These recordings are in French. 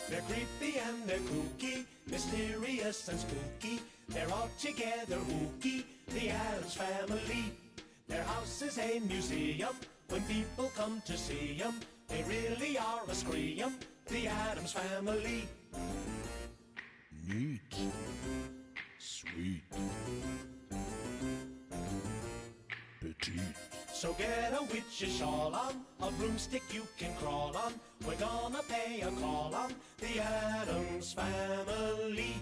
They're creepy and they're kooky, mysterious and spooky. They're all together ooky, the Addams Family. Their house is a museum. When people come to see 'em, they really are a scream. The Addams Family. Neat. Sweet. Petite. So get a witch's shawl on, a broomstick you can crawl on. We're gonna pay a call on the Addams Family.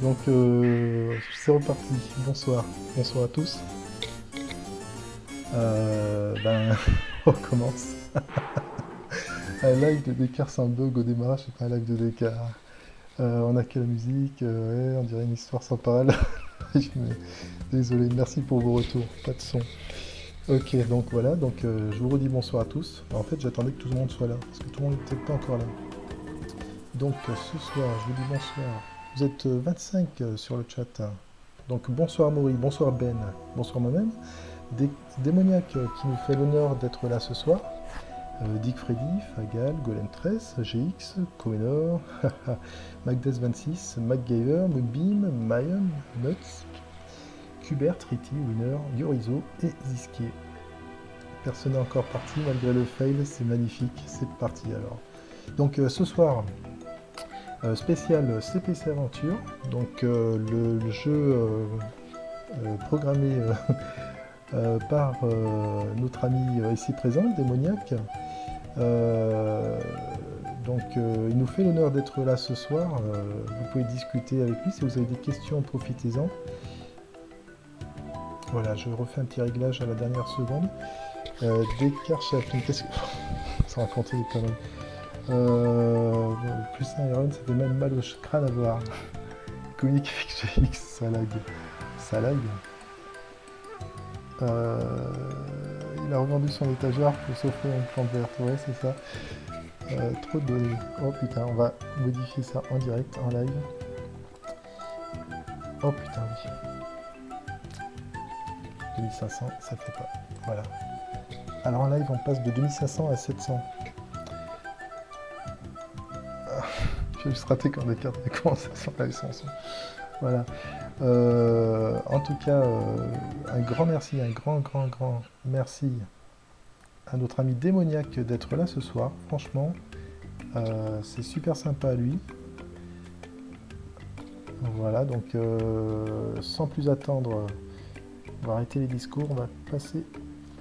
Donc c'est reparti, bonsoir à tous. On recommence. Un live de Descartes, c'est un bug au démarrage, c'est pas un live de Descartes. On a que la musique, ouais, on dirait une histoire sans parole. Désolé, merci pour vos retours, pas de son. Ok, donc voilà, je vous redis bonsoir à tous. En fait, j'attendais que tout le monde soit là, parce que tout le monde n'était pas encore là. Donc ce soir, je vous dis bonsoir. Vous êtes 25 sur le chat. Donc bonsoir Maury, bonsoir Ben, bonsoir moi-même. Démoniaque qui nous fait l'honneur d'être là ce soir. Dick Freddy, Fagal, Golem 13, GX, Comenor, Magdes26, MacGyver, Moonbeam, Mayon, Nuts, Kubert, Ritty, Winner, Yorizo et Ziski. Personne n'est encore parti malgré le fail, c'est magnifique, c'est parti alors. Donc ce soir, spécial CPC Aventure, donc le jeu programmé par notre ami ici présent, Démoniaque. Il nous fait l'honneur d'être là ce soir. Vous pouvez discuter avec lui si vous avez des questions, profitez-en. Voilà, je refais un petit réglage à la dernière seconde. Descartes Chaplin, qu'est-ce que... Sans raconter des conneries. Plus un Iron, ça fait même mal au crâne à voir. Communique avec GX, ça lag. Ça lag. Il a revendu son étagère pour s'offrir une plante verte, ouais c'est ça. Trop de données. Oh putain, on va modifier ça en direct, en live. Oh putain, oui. 2500, ça fait pas. Voilà. Alors en live, on passe de 2500 à 700. J'ai juste raté quand Descartes a commencé à s'enlever son son. Voilà. En tout cas, un grand merci, un grand merci à notre ami Démoniaque d'être là ce soir. Franchement, c'est super sympa à lui. Voilà, donc sans plus attendre, on va arrêter les discours, on va passer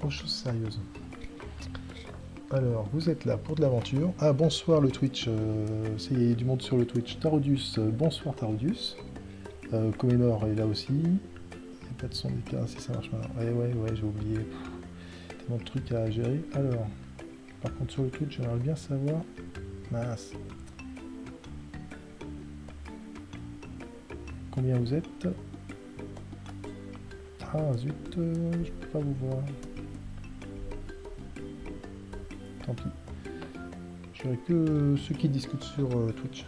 aux choses sérieuses. Alors, vous êtes là pour de l'aventure. Ah, bonsoir le Twitch, il y a du monde sur le Twitch. Tarodius, bonsoir Tarodius. Comenor est là aussi. Il n'y a pas de son d'écart, si ça marche maintenant. Ouais, j'ai oublié. Tellement de trucs à gérer. Alors, par contre sur le Twitch, j'aimerais bien savoir... Mince. Combien vous êtes? Ah zut, je peux pas vous voir. Tant pis. Je verrai que ceux qui discutent sur Twitch.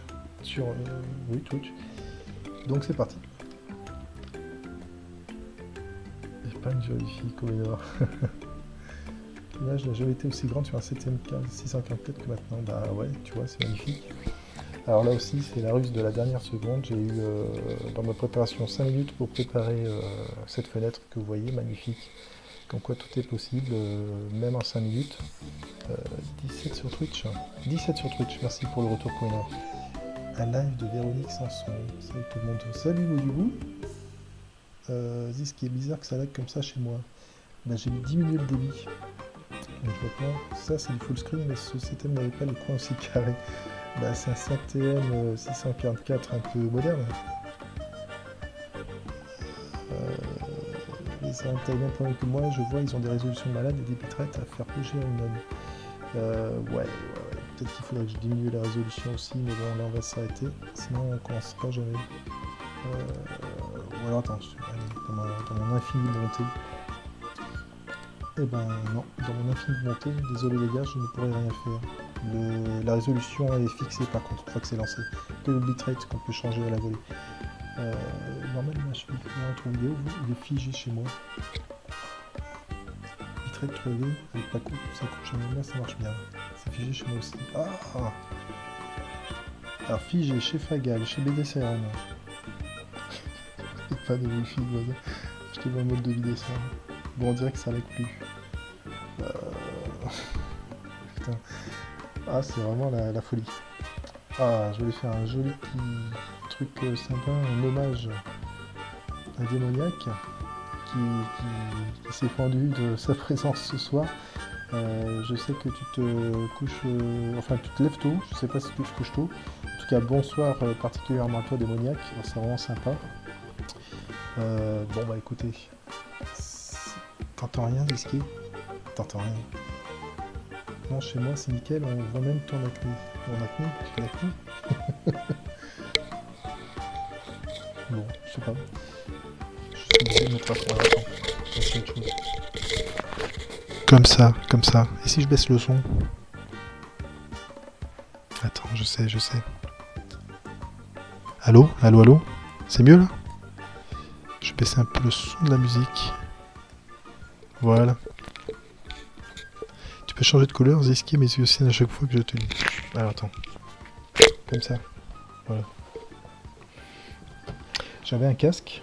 Oui, Twitch. Donc c'est parti. J'ai pas une jolie fille, Comenor. L'image n'a jamais été aussi grande sur un 7ème 644 que maintenant. Bah ouais, tu vois, c'est magnifique. Alors là aussi, c'est la ruse de la dernière seconde. J'ai eu dans ma préparation 5 minutes pour préparer cette fenêtre que vous voyez, magnifique. Comme quoi tout est possible, même en 5 minutes. 17 sur Twitch. 17 sur Twitch, merci pour le retour, Comenor. Un live de Véronique Sanson. Salut tout le monde. Salut Moudubou. Dis ce qui est bizarre que ça lag comme ça chez moi. Ben, j'ai diminué le débit. Donc maintenant, ça c'est du full screen, mais ce CTM n'avait pas le coin aussi carré. Ben, c'est un CTM 644 un peu moderne. Les un taille même problème que moi, je vois, ils ont des résolutions malades et des bitrates à faire bouger un homme. Ouais. Peut-être qu'il faudrait que je diminue la résolution aussi, mais bon, là on va s'arrêter. Sinon, on commence pas jamais. Ou alors, attends, dans mon infinie montée. Eh ben non, dans mon infinie montée, désolé les gars, je ne pourrai rien faire. La résolution est fixée par contre, une fois que c'est lancé. Que le bitrate qu'on peut changer à la volée. Normal image fille, votre vidéo, il est figé chez moi. Bitrate crevé, avec pas coupe, ça coupe chez moi, ça marche bien. C'est figé chez moi aussi. Ah. Alors figé chez Fagal, chez BDCR. Pas de wifi, voilà. Je te vois en mode de vidéo ça. Bon, on dirait que ça lag plus. Putain. Ah, c'est vraiment la folie. Ah, je voulais faire un joli petit truc sympa, un hommage à Démoniaque qui s'est fendu de sa présence ce soir. Je sais que tu te couches, enfin tu te lèves tôt, je sais pas si tu te couches tôt. En tout cas, bonsoir particulièrement à toi Démoniaque, c'est vraiment sympa. Bon bah écoutez, t'entends rien Risqué? T'entends rien? Non, chez moi c'est nickel, on voit même ton acné. Mon acné? J'ai l'acné? Bon, je sais pas. Je suis obligé de mettre à fond. Attends, comme ça. Et si je baisse le son? Attends, je sais. Allô? C'est mieux là? Je vais baisser un peu le son de la musique. Voilà. Tu peux changer de couleur, Ziski, mais c'est aussi à chaque fois que je te lis. Alors attends. Comme ça. Voilà. J'avais un casque,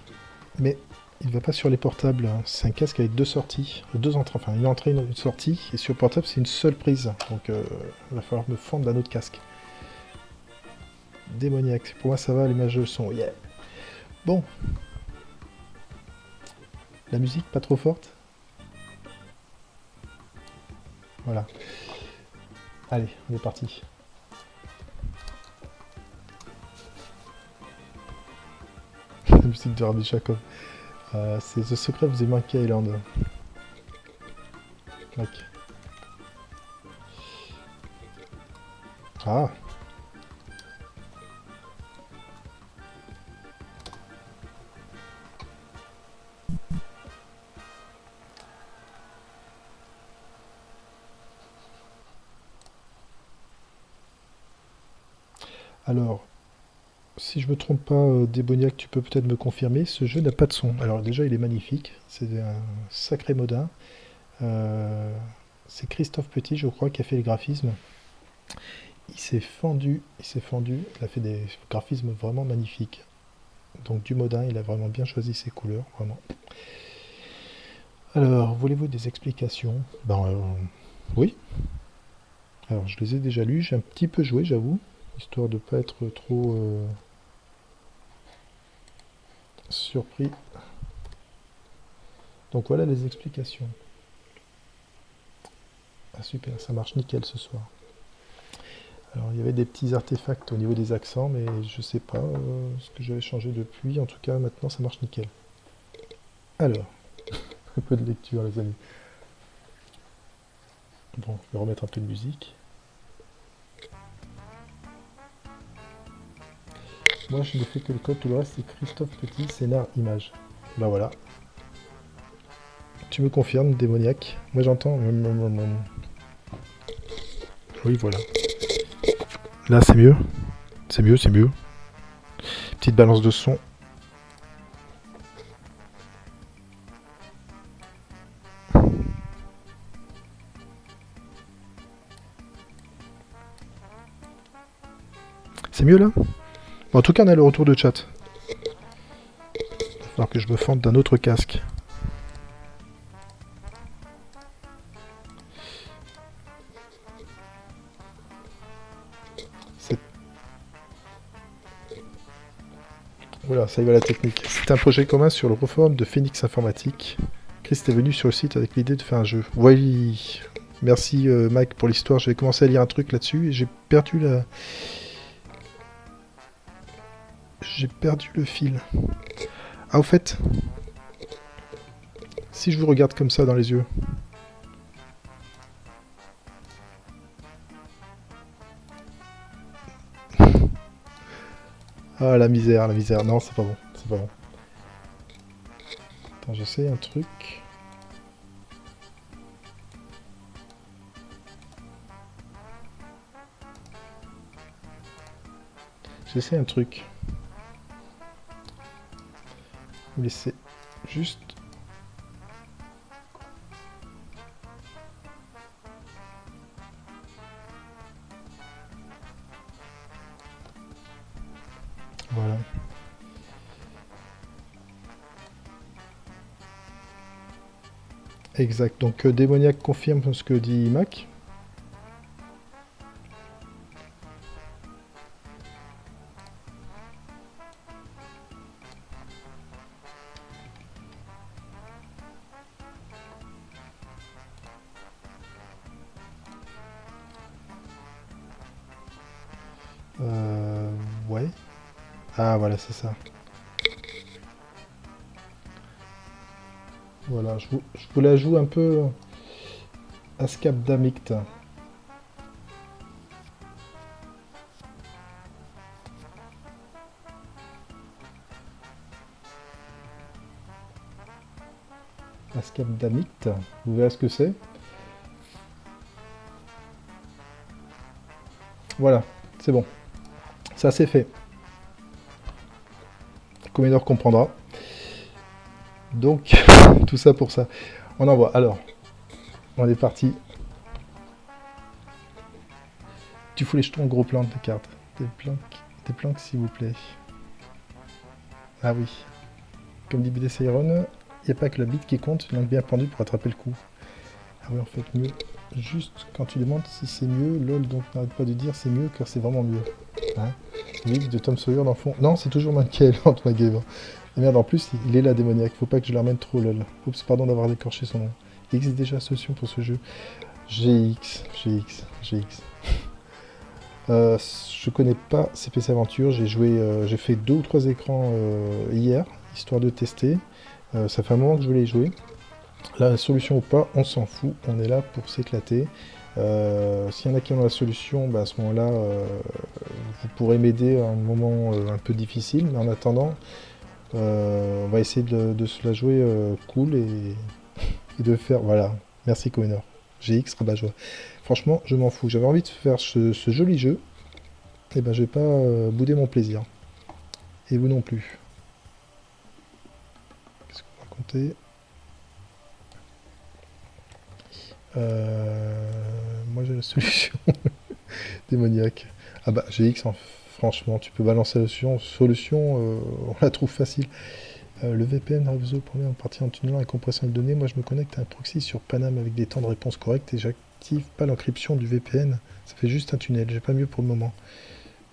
mais il va pas sur les portables. C'est un casque avec deux sorties. Deux entrées, enfin une entrée et une sortie. Et sur le portable, c'est une seule prise. Donc il va falloir me fendre d'un autre casque. Démoniaque. Pour moi, ça va, l'image de son. Yeah. Bon. La musique, pas trop forte. Voilà. Allez, on est parti. La musique de Rabbi Jacob. C'est The Secret of the Monkey Island. Mec. Ah. Alors, si je me trompe pas, Déboniac, tu peux peut-être me confirmer, ce jeu n'a pas de son. Alors déjà, il est magnifique, c'est un sacré modin. C'est Christophe Petit, je crois, qui a fait les graphismes. Il s'est fendu, il a fait des graphismes vraiment magnifiques. Donc du modin, il a vraiment bien choisi ses couleurs, vraiment. Alors, voulez-vous des explications? Oui. Alors, je les ai déjà lus, j'ai un petit peu joué, j'avoue, histoire de ne pas être trop surpris. Donc voilà les explications. Ah super, ça marche nickel ce soir. Alors il y avait des petits artefacts au niveau des accents, mais je sais pas ce que j'avais changé depuis. En tout cas, maintenant ça marche nickel. Alors, un peu de lecture les amis. Bon, je vais remettre un peu de musique. Moi je n'ai fait que le code, tout le reste c'est Christophe Petit, scénar, image. Bah voilà. Tu me confirmes, démoniaque. Moi j'entends. Oui, voilà. Là c'est mieux. C'est mieux. Petite balance de son. C'est mieux là? Bon, en tout cas on a le retour de chat. Il va falloir que je me fende d'un autre casque. Voilà, ça y va la technique. C'est un projet commun sur le reform de Phoenix Informatique. Chris est venu sur le site avec l'idée de faire un jeu. Oui, merci Mike pour l'histoire. J'avais commencé à lire un truc là-dessus et j'ai perdu le fil. Ah, au fait, Si je vous regarde comme ça dans les yeux. Ah, la misère, la misère. Non, c'est pas bon. C'est pas bon. Attends, j'essaie un truc. J'essaie un truc. Vous laissez juste... Voilà. Exact. Donc Démoniaque confirme ce que dit Mac. Ouais. Ah voilà, c'est ça. Voilà, je vous la joue un peu Ascap Damict. Ascap Damict, vous verrez ce que c'est. Voilà, c'est bon. Ça c'est fait. Commodore comprendra. Donc, tout ça pour ça. On envoie. Alors, on est parti. Tu fous les jetons gros plan de cartes. Des planques s'il vous plaît. Ah oui. Comme dit BD Siren, il n'y a pas que la bite qui compte, une langue bien pendue pour attraper le coup. Ah oui, en fait, mieux. Juste quand tu demandes si c'est mieux, lol, donc n'arrête pas de dire c'est mieux car c'est vraiment mieux. Hein, Mix de Tom Sawyer dans le fond. Non, c'est toujours Michael entre ma game. Et merde, en plus, il est là démoniaque. Faut pas que je le ramène trop, lol. Oups, pardon d'avoir décorché son nom. Il existe déjà une solution pour ce jeu. GX. Je connais pas CPC Aventure. J'ai joué, j'ai fait 2 ou 3 écrans hier, histoire de tester. Ça fait un moment que je voulais y jouer. La solution ou pas, on s'en fout. On est là pour s'éclater. S'il y en a qui ont la solution, bah à ce moment-là, vous pourrez m'aider à un moment un peu difficile. Mais en attendant, on va essayer de se la jouer cool et de faire... Voilà, merci Cohenor. GX, rabat-joie. Franchement, je m'en fous. J'avais envie de faire ce joli jeu. Et ben, je vais pas bouder mon plaisir. Et vous non plus. Qu'est-ce qu'on va raconter ? Moi j'ai la solution. Démoniaque. Ah bah GX, franchement, tu peux balancer la solution, on la trouve facile. Le VPN réseau permet en partie en tunnelant et compressant les données. Moi je me connecte à un proxy sur Panam avec des temps de réponse corrects et j'active pas l'encryption du VPN. Ça fait juste un tunnel, j'ai pas mieux pour le moment.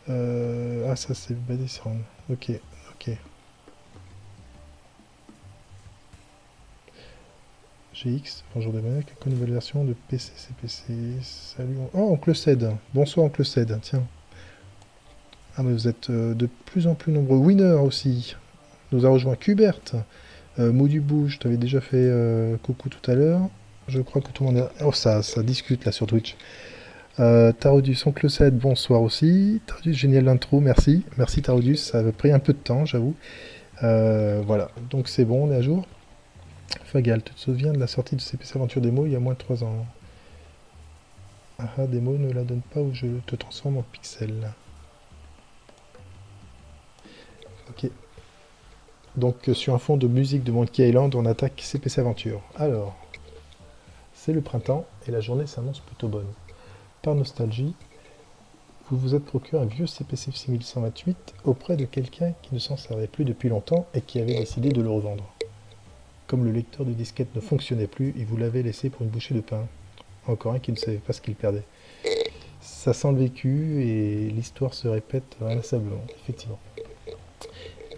Ah ça c'est badé, c'est rare. Ok. GX, bonjour Démoniaque, une nouvelle version de PC, CPC, salut... Oh, Oncle Ced, bonsoir Oncle Ced, tiens. Ah mais vous êtes de plus en plus nombreux. Winner aussi, nous a rejoint Kubert, Moudubou, je t'avais déjà fait coucou tout à l'heure. Je crois que tout le monde est... Oh ça discute là sur Twitch. Tarodus, Oncle Ced, bonsoir aussi. Tarodus, génial l'intro, merci. Merci Tarodus, ça a pris un peu de temps, j'avoue. Voilà, donc c'est bon, on est à jour. Fagal, tu te souviens de la sortie de CPC Aventure Démo il y a moins de 3 ans? Ah, démo ne la donne pas où je te transforme en pixel. Ok. Donc sur un fond de musique de Monkey Island, on attaque CPC Aventure. Alors, c'est le printemps et la journée s'annonce plutôt bonne. Par nostalgie, vous vous êtes procuré un vieux CPC 6128 auprès de quelqu'un qui ne s'en servait plus depuis longtemps et qui avait décidé de le revendre. Comme le lecteur de disquette ne fonctionnait plus, il vous l'avait laissé pour une bouchée de pain. Encore un qui ne savait pas ce qu'il perdait. Ça sent le vécu et l'histoire se répète inlassablement, effectivement.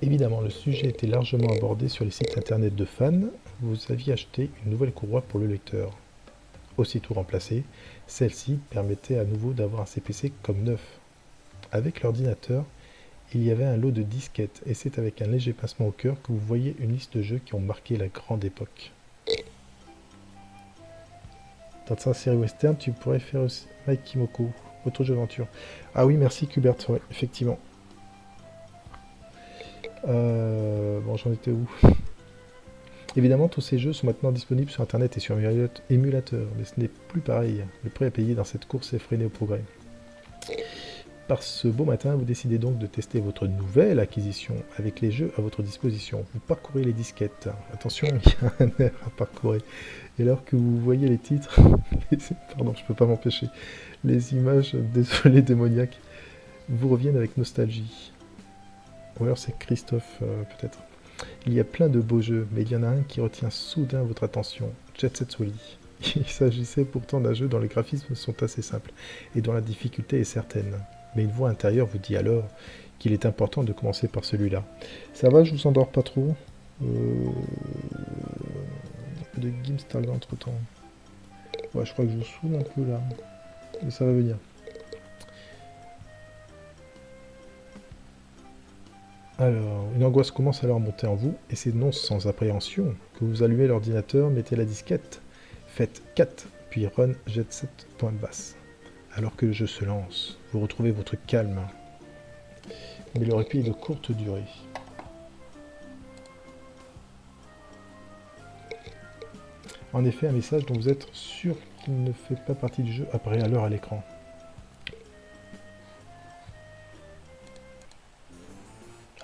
Évidemment, le sujet était largement abordé sur les sites internet de fans. Vous aviez acheté une nouvelle courroie pour le lecteur. Aussitôt remplacée, celle-ci permettait à nouveau d'avoir un CPC comme neuf. Avec l'ordinateur, il y avait un lot de disquettes, et c'est avec un léger pincement au cœur que vous voyez une liste de jeux qui ont marqué la grande époque. Dans sa série western, tu pourrais faire aussi Mike Kimoko, autre jeu d'aventure. Ah oui, merci Kubert, ouais, effectivement. Bon, j'en étais où? Évidemment, tous ces jeux sont maintenant disponibles sur Internet et sur émulateur, mais ce n'est plus pareil. Le prix à payer dans cette course effrénée au progrès. Par ce beau matin, vous décidez donc de tester votre nouvelle acquisition avec les jeux à votre disposition. Vous parcourez les disquettes. Attention, il y a un air à parcourir. Et alors que vous voyez les titres, pardon, je peux pas m'empêcher, les images, désolé démoniaques, vous reviennent avec nostalgie. Ou alors c'est Christophe, peut-être. Il y a plein de beaux jeux, mais il y en a un qui retient soudain votre attention, Jet Set Wally. Il s'agissait pourtant d'un jeu dont les graphismes sont assez simples et dont la difficulté est certaine. Mais une voix intérieure vous dit alors qu'il est important de commencer par celui-là. Ça va, je vous endors pas trop. Un peu de Gimstal entre temps. Ouais, je crois que je vous saoule un peu là. Mais ça va venir. Alors, une angoisse commence alors à monter en vous, et c'est non sans appréhension que vous allumez l'ordinateur, mettez la disquette, faites 4, puis run jet set point basse. Alors que le jeu se lance, vous retrouvez votre calme. Mais le répit est de courte durée. En effet, un message dont vous êtes sûr qu'il ne fait pas partie du jeu apparaît alors à l'écran.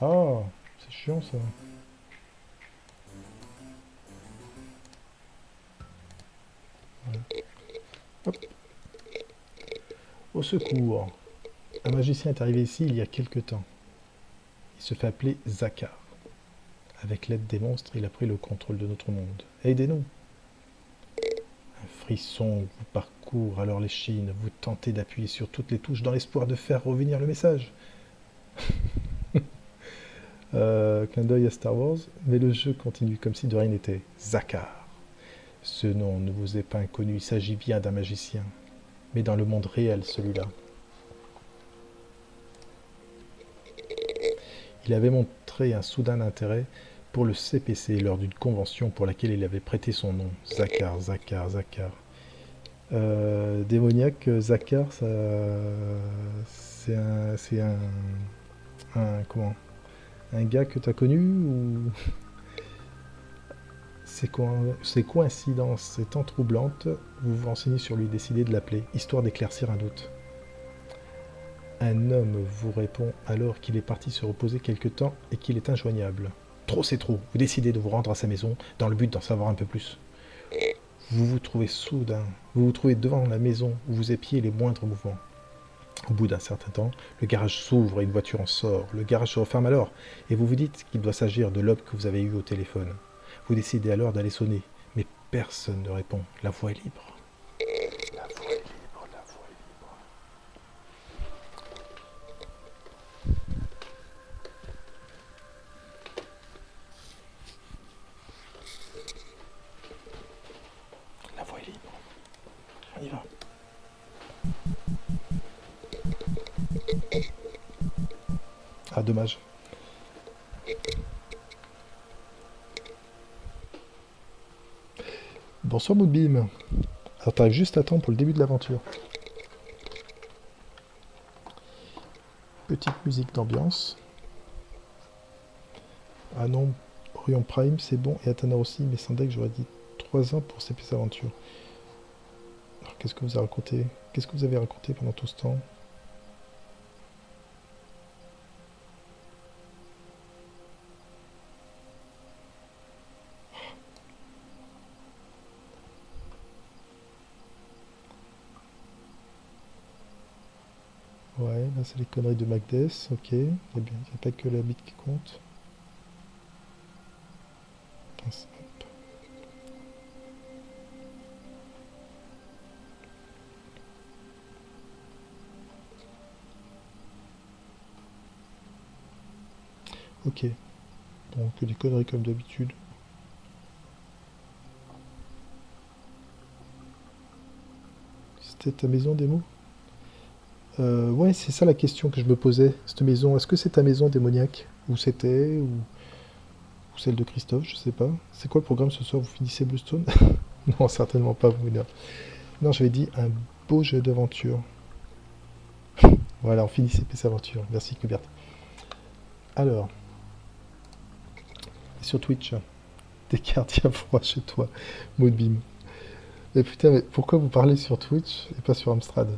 Ah, c'est chiant ça. Ouais. Hop. Au secours. Un magicien est arrivé ici il y a quelque temps. Il se fait appeler Zakar. Avec l'aide des monstres, il a pris le contrôle de notre monde. Aidez-nous. Un frisson vous parcourt alors l'échine. Vous tentez d'appuyer sur toutes les touches dans l'espoir de faire revenir le message. Clin d'œil à Star Wars, mais le jeu continue comme si de rien n'était. Zakar. Ce nom ne vous est pas inconnu, il s'agit bien d'un magicien. Mais dans le monde réel, celui-là. Il avait montré un soudain intérêt pour le CPC lors d'une convention pour laquelle il avait prêté son nom. Zakar, Zakar, Zakar. Démoniaque, Zakar, ça, c'est comment, un gars que tu as connu ou ces coïncidences étant troublantes, vous vous renseignez sur lui, décidez de l'appeler, histoire d'éclaircir un doute. Un homme vous répond alors qu'il est parti se reposer quelque temps et qu'il est injoignable. Trop c'est trop, vous décidez de vous rendre à sa maison dans le but d'en savoir un peu plus. Vous vous trouvez devant la maison où vous épiez les moindres mouvements. Au bout d'un certain temps, le garage s'ouvre et une voiture en sort. Le garage se referme alors et vous vous dites qu'il doit s'agir de l'homme que vous avez eu au téléphone. Vous décidez alors d'aller sonner, mais personne ne répond. La voie est libre. La voie est libre, la voie est libre. La voie est libre. On y va. Ah, dommage. Bonsoir Moodbeam. Alors t'arrives juste à temps pour le début de l'aventure. Petite musique d'ambiance. Ah non, Orion Prime c'est bon et Atana aussi, mais sans deck j'aurais dit 3 ans pour CPC Aventure. Alors qu'est-ce que vous avez raconté? Qu'est-ce que vous avez raconté pendant tout ce temps? Ouais, là c'est les conneries de Macbeth, ok. Il n'y a pas que la bite qui compte. Hop. Ok. Donc des conneries comme d'habitude. C'était ta maison démo? Ouais, c'est ça la question que je me posais. Cette maison, est-ce que c'est ta maison démoniaque? Ou c'était, ou celle de Christophe, je sais pas. C'est quoi le programme ce soir? Vous finissez Bluestone? Non, certainement pas, vous. Non, j'avais dit un beau jeu d'aventure. Voilà, on finit ces aventures. Merci, Kubert. Alors, sur Twitch, des cartes, il y a froid chez toi, Moonbeam. Et putain, mais pourquoi vous parlez sur Twitch et pas sur Amstrad?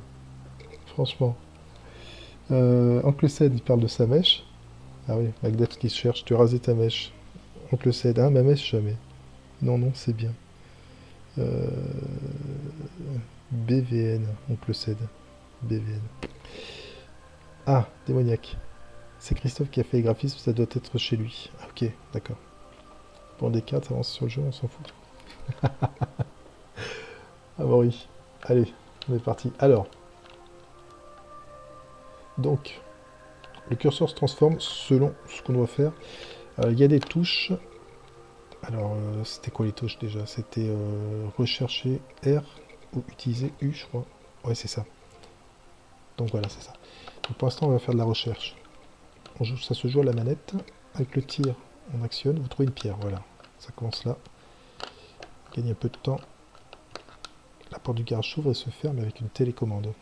Franchement. Oncle Ced, il parle de sa mèche. Ah oui, Magdef qui se cherche, tu rasais ta mèche. Oncle Ced, hein, ma mèche jamais. Non, non, c'est bien. BVN, Oncle Ced. BVN. Ah, démoniaque. C'est Christophe qui a fait les graphismes, ça doit être chez lui. Ah, ok, d'accord. Bon, des cartes, avance sur le jeu, on s'en fout. Ah bon, oui. Allez, on est parti. Alors. Donc, le curseur se transforme selon ce qu'on doit faire. Il y a des touches. Alors, c'était quoi les touches déjà? C'était rechercher R ou utiliser U, je crois. Ouais, c'est ça. Donc voilà, c'est ça. Donc, pour l'instant, on va faire de la recherche. Ça se joue à la manette. Avec le tir, on actionne. Vous trouvez une pierre, voilà. Ça commence là. Gagne un peu de temps. La porte du garage s'ouvre et se ferme avec une télécommande.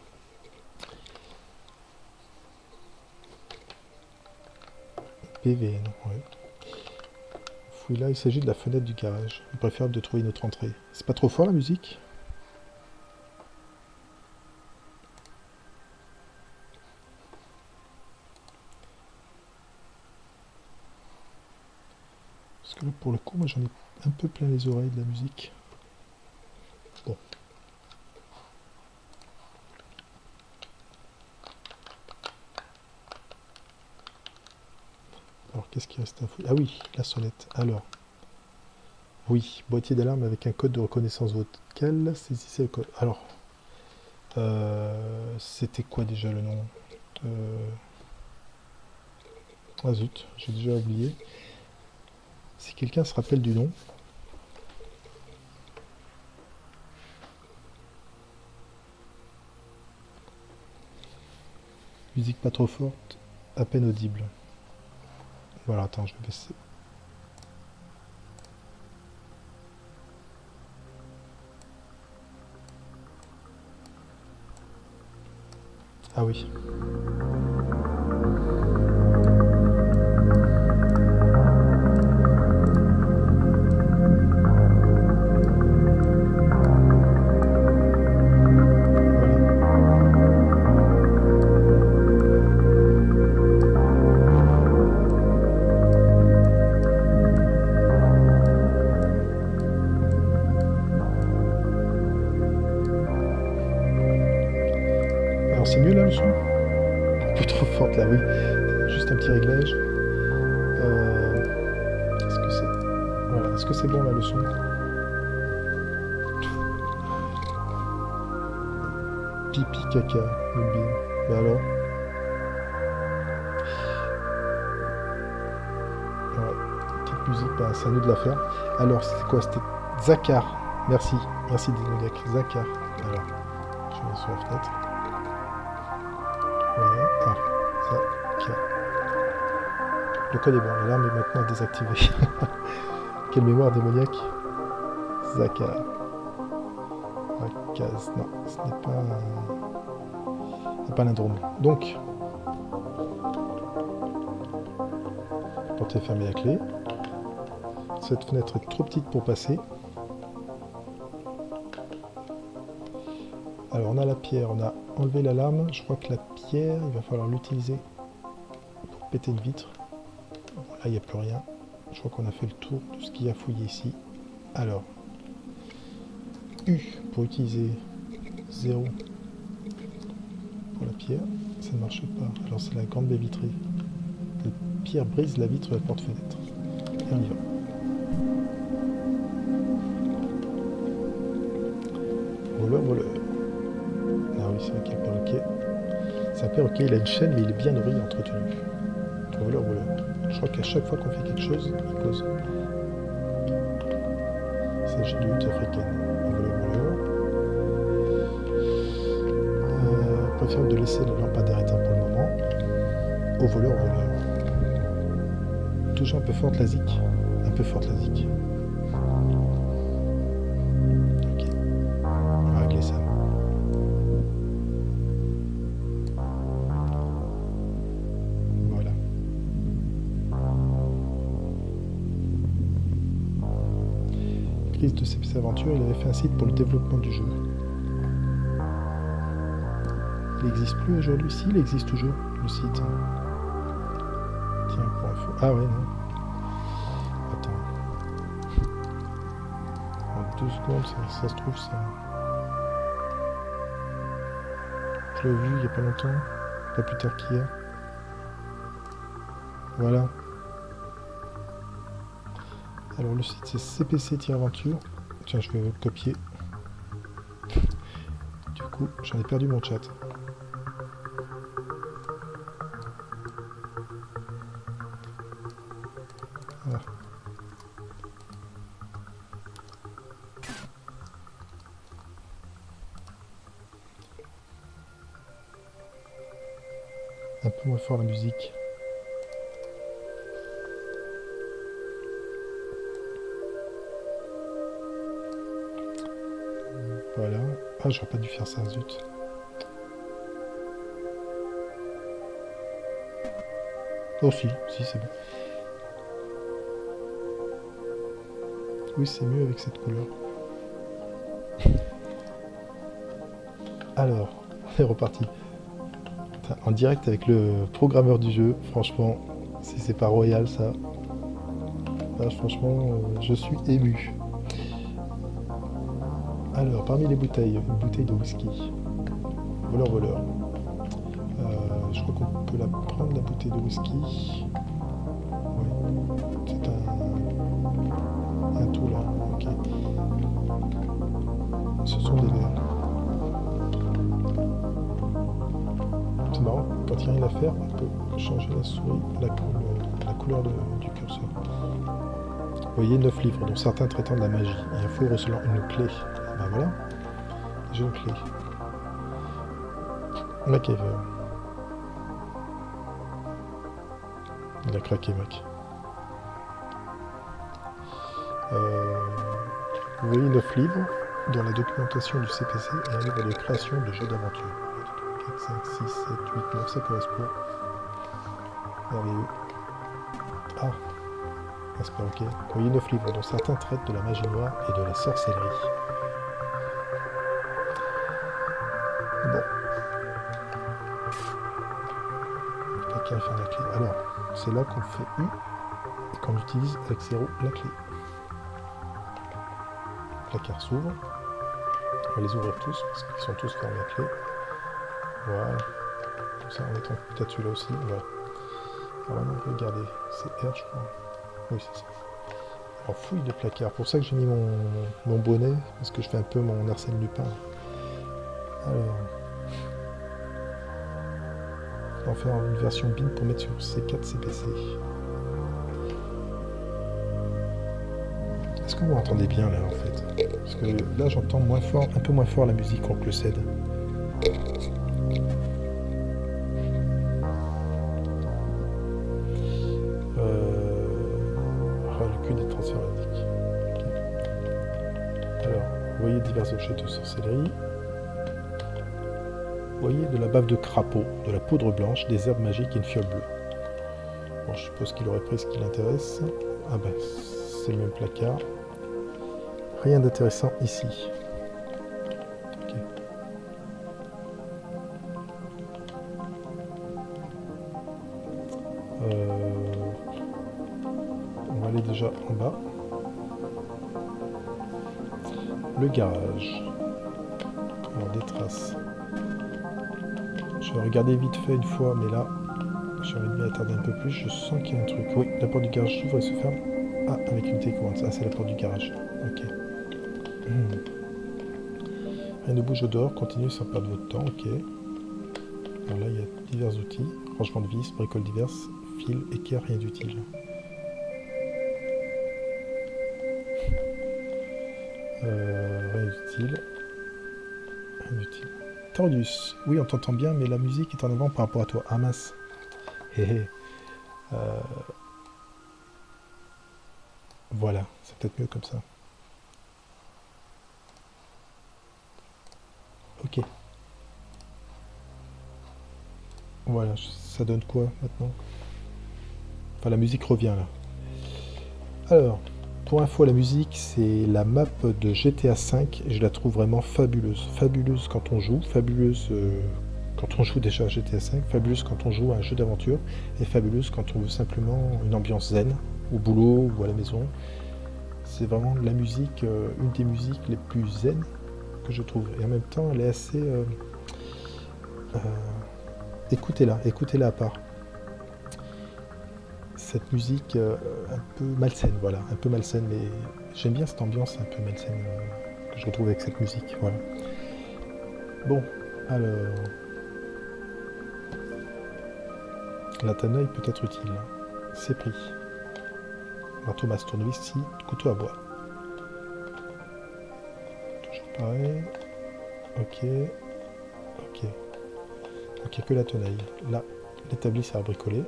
PVN, ouais. Fouille là, il s'agit de la fenêtre du garage. Il préfère de trouver une autre entrée. C'est pas trop fort la musique? Parce que là, pour le coup, moi j'en ai un peu plein les oreilles de la musique. Bon. Alors, qu'est-ce qui reste à fouiller? Ah oui, la sonnette. Alors. Oui, boîtier d'alarme avec un code de reconnaissance vocale. Saisissez le code. Alors. C'était quoi déjà le nom? Ah zut, j'ai déjà oublié. Si quelqu'un se rappelle du nom. Musique pas trop forte, à peine audible. Voilà, attends, je vais baisser. Ah oui. Alors c'est mieux là le son? Un peu trop forte là, oui. Juste un petit réglage. Qu'est-ce que c'est? Voilà, est-ce que c'est bon là le son? Pipi caca, Moonbeam. Mais alors? Ouais, petite musique, bah, c'est à nous de la faire. Alors, c'était quoi? C'était Zakar. Merci, merci Démoniac. Zakar. Alors, je vais sur la fenêtre. Ouais, ah, Zakar. Le code est bon, l'alarme est maintenant désactivée. Quelle mémoire démoniaque. Zakar. Rakaz, non, ce n'est pas un drone. Donc, la porte est fermée à clé. Cette fenêtre est trop petite pour passer. Alors on a la pierre, on a enlevé l'alarme. Je crois que la pierre, il va falloir l'utiliser pour péter une vitre. Bon, là il n'y a plus rien. Je crois qu'on a fait le tour de ce qu'il y a fouillé ici. Alors, U pour utiliser 0 pour la pierre. Ça ne marche pas. Alors c'est la grande baie vitrée. La pierre brise la vitre de la porte-fenêtre. Et on y va. Voleur, voleur. Ah oui, c'est vrai qu'il y a un perroquet. C'est un perroquet, il a une chaîne, mais il est bien nourri et entretenu. Voleur, voleur. Je crois qu'à chaque fois qu'on fait quelque chose, il cause. Il s'agit de lutte africaine. Voleur, voleur. Préfère de laisser la lampadaire éteinte pour le moment. Au voleur, voleur. Toujours un peu forte la zik. Un peu forte la zik. Ok. On va régler ça. créatrice de CPC Aventure, il avait fait un site pour le développement du jeu. Il n'existe plus aujourd'hui? Si, il existe toujours, le site. Tiens, pour info. Ah ouais, non. Attends. En 2 secondes, ça se trouve, ça. Je l'ai vu il n'y a pas longtemps. Pas plus tard qu'hier. Voilà. Alors le site c'est CPC-Aventure. Tiens, je vais le copier. Du coup, j'en ai perdu mon chat. Voilà. Un peu moins fort la musique. Voilà. Ah, j'aurais pas dû faire ça, zut. Oh si c'est bon. Oui, c'est mieux avec cette couleur. Alors, on est reparti. En direct avec le programmeur du jeu, franchement, si c'est pas royal ça, là, franchement, je suis ému. Alors, parmi les bouteilles, une bouteille de whisky. Voleur. Je crois qu'on peut la prendre, la bouteille de whisky. Oui, c'est un tout là, ok. Ce sont des verres. C'est marrant, quand il n'y a rien à faire, on peut changer la souris, la couleur du curseur. Vous voyez 9 livres, dont certains traitant de la magie, et un faux recelant une clé. Ben voilà, j'ai une clé. MacGyver. Il a craqué, mec. Vous voyez 9 livres, dont la documentation du CPC et un livre de création de jeux d'aventure. 4, 5, 6, 7, 8, 9, ça correspond. Merveilleux. Ah, c'est pas ok. Vous voyez 9 livres, dont certains traitent de la magie noire et de la sorcellerie. Bon. Le placard est fait la clé. Alors, c'est là qu'on fait U et qu'on utilise avec 0 la clé. Le placard s'ouvre. On va les ouvrir tous parce qu'ils sont tous fermés à clé. Voilà. Comme ça, on mettra peut-être celui-là aussi. Voilà. Alors maintenant, regardez. C'est R, je crois. Oui, c'est ça. Alors, fouille de placard. Pour ça que j'ai mis mon bonnet, parce que je fais un peu mon Arsène Lupin. Alors. On va faire une version bin pour mettre sur C4 CPC. Est-ce que vous m'entendez bien là en fait? Parce que là j'entends moins fort, un peu moins fort la musique contre le CED. Le cul des transferts indiques. Okay. Alors, vous voyez divers objets de sorcellerie. Vous voyez de la bave de crapaud, de la poudre blanche, des herbes magiques et une fiole bleue. Bon, je suppose qu'il aurait pris ce qui l'intéresse. Ah ben, c'est le même placard. Rien d'intéressant ici. Okay. On va aller déjà en bas. Le garage. Alors des traces. Je vais regarder vite fait une fois, mais là, j'aurais dû m'y attarder un peu plus. Je sens qu'il y a un truc. Oui, la porte du garage s'ouvre et se ferme. Ah, avec une télécommande. Ah, c'est la porte du garage. Ok. Rien ne bouge au dehors. Continuez sans perdre votre temps. Ok. Alors là, il y a divers outils. Rangement de vis, bricoles diverses, fil, équerre, rien d'utile. Rien d'utile. Rien d'utile. Tordus, oui on t'entend bien mais la musique est en avant par rapport à toi. Ah mince. Voilà, c'est peut-être mieux comme ça. Ok. Voilà, ça donne quoi maintenant? Enfin la musique revient là. Alors, pour info, la musique, c'est la map de GTA V et je la trouve vraiment fabuleuse. Fabuleuse quand on joue, fabuleuse quand on joue déjà à GTA V, fabuleuse quand on joue à un jeu d'aventure et fabuleuse quand on veut simplement une ambiance zen, au boulot ou à la maison. C'est vraiment la musique, une des musiques les plus zen que je trouve. Et en même temps, elle est assez... écoutez-la à part. Cette musique un peu malsaine, voilà, un peu malsaine, mais j'aime bien cette ambiance un peu malsaine que je retrouve avec cette musique, voilà. Bon, alors... La tannoy peut être utile, c'est pris. Marteau masse tournevis ici, couteau à bois. Toujours pareil. Ok. Ok. Donc il n'y a que la tenaille. Là, l'établi c'est à bricoler.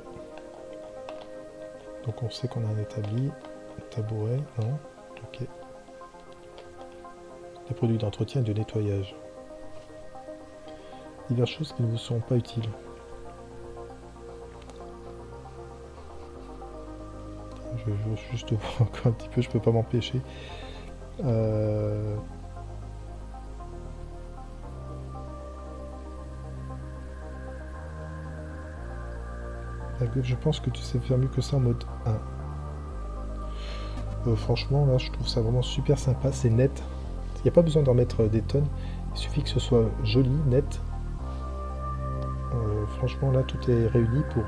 Donc on sait qu'on a un établi. Tabouret, non. Ok. Des produits d'entretien et de nettoyage. Diverses choses qui ne vous sont pas utiles. Je veux juste voir encore un petit peu, je peux pas m'empêcher. Je pense que tu sais faire mieux que ça en mode 1. Franchement, là, je trouve ça vraiment super sympa, c'est net. Il n'y a pas besoin d'en mettre des tonnes. Il suffit que ce soit joli, net. Franchement, là, tout est réuni pour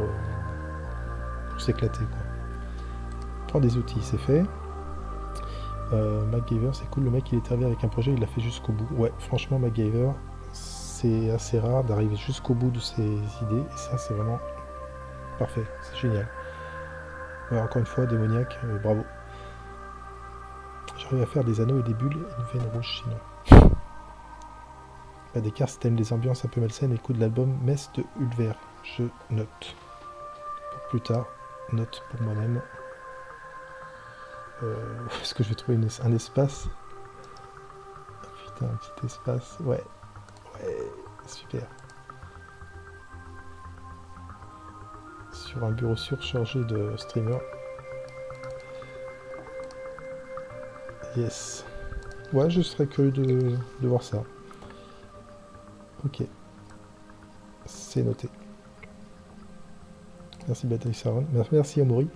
s'éclater. Prends des outils, c'est fait. MacGyver, c'est cool. Le mec, il est arrivé avec un projet, il l'a fait jusqu'au bout. Ouais, franchement, MacGyver, c'est assez rare d'arriver jusqu'au bout de ses idées. Et ça, c'est vraiment parfait. C'est génial. Ouais, encore une fois, démoniaque, bravo. J'arrive à faire des anneaux et des bulles et une veine rouge sinon. Bah, des cartes, t'aimes les ambiances un peu malsaines, écoute l'album Mess de Ulver. Je note. Pour plus tard, note pour moi-même. Est-ce que je vais trouver un espace? Putain, un petit espace. Ouais. Ouais, super. Sur un bureau surchargé de streamers. Yes. Ouais, je serais curieux de voir ça. Ok. C'est noté. Merci Bataille Saron. Merci Amori.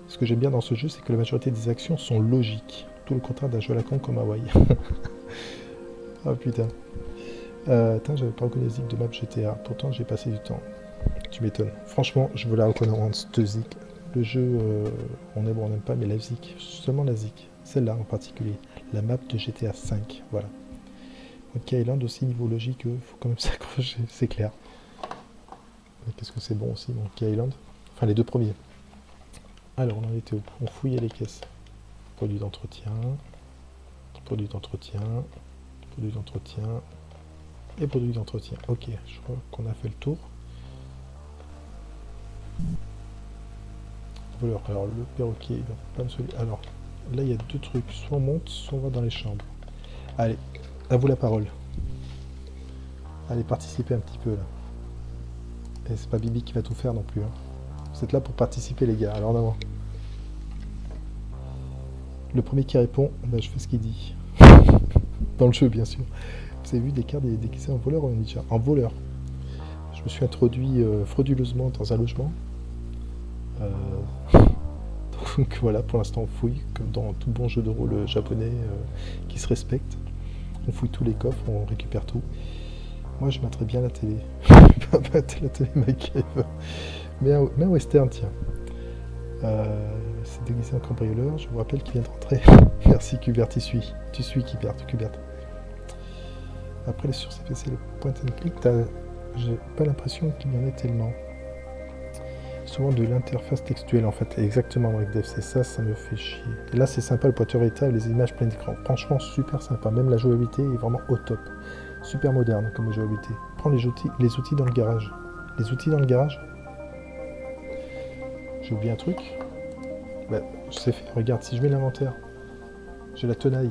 Ce que j'aime bien dans ce jeu, c'est que la majorité des actions sont logiques. Tout le contraire d'un jeu à la con comme Hawaii. Oh putain. J'avais pas reconnu la zik de map GTA. Pourtant, j'ai passé du temps. Tu m'étonnes. Franchement, je veux la reconnaître, cette zik. Le jeu, on aime ou on n'aime pas, mais la zik. Seulement la zik. Celle-là en particulier. La map de GTA 5. Voilà. Monkey Island aussi, niveau logique, faut quand même s'accrocher, c'est clair. Qu'est-ce que c'est bon aussi, Monkey Island. Enfin, les deux premiers. Alors, on en était où? On fouillait les caisses. Produits d'entretien. Produits d'entretien. Produits d'entretien. Et produits d'entretien. Ok, je crois qu'on a fait le tour. Voleur. Alors, le perroquet, pas me sauver. Alors, là, il y a deux trucs. Soit on monte, soit on va dans les chambres. Allez, à vous la parole. Allez, participez un petit peu, là. Et c'est pas Bibi qui va tout faire non plus. Hein. Vous êtes là pour participer, les gars. Alors, en avant. Le premier qui répond, bah, je fais ce qu'il dit. Dans le jeu, bien sûr. Vous avez vu des cartes déguisées en voleur ou en ninja? En voleur. Je me suis introduit frauduleusement dans un logement. Donc voilà, pour l'instant on fouille, comme dans tout bon jeu de rôle japonais qui se respecte. On fouille tous les coffres, on récupère tout. Moi je mettrais bien la télé. La télé MacGyver. Mais un western, tiens. C'est déguisé en cambrioleur, je vous rappelle qu'il vient de rentrer. Merci Kubert, tu suis Kubert. Après les sur CPC, le point and click, j'ai pas l'impression qu'il y en ait tellement. Souvent de l'interface textuelle en fait, exactement avec DFC, ça me fait chier. Et là c'est sympa, le pointeur état et les images pleines d'écran. Franchement super sympa, même la jouabilité est vraiment au top. Super moderne comme jouabilité. Prends les outils dans le garage. Les outils dans le garage? J'ai oublié un truc. Bah, je sais faire, regarde, si je mets l'inventaire, j'ai la tenaille.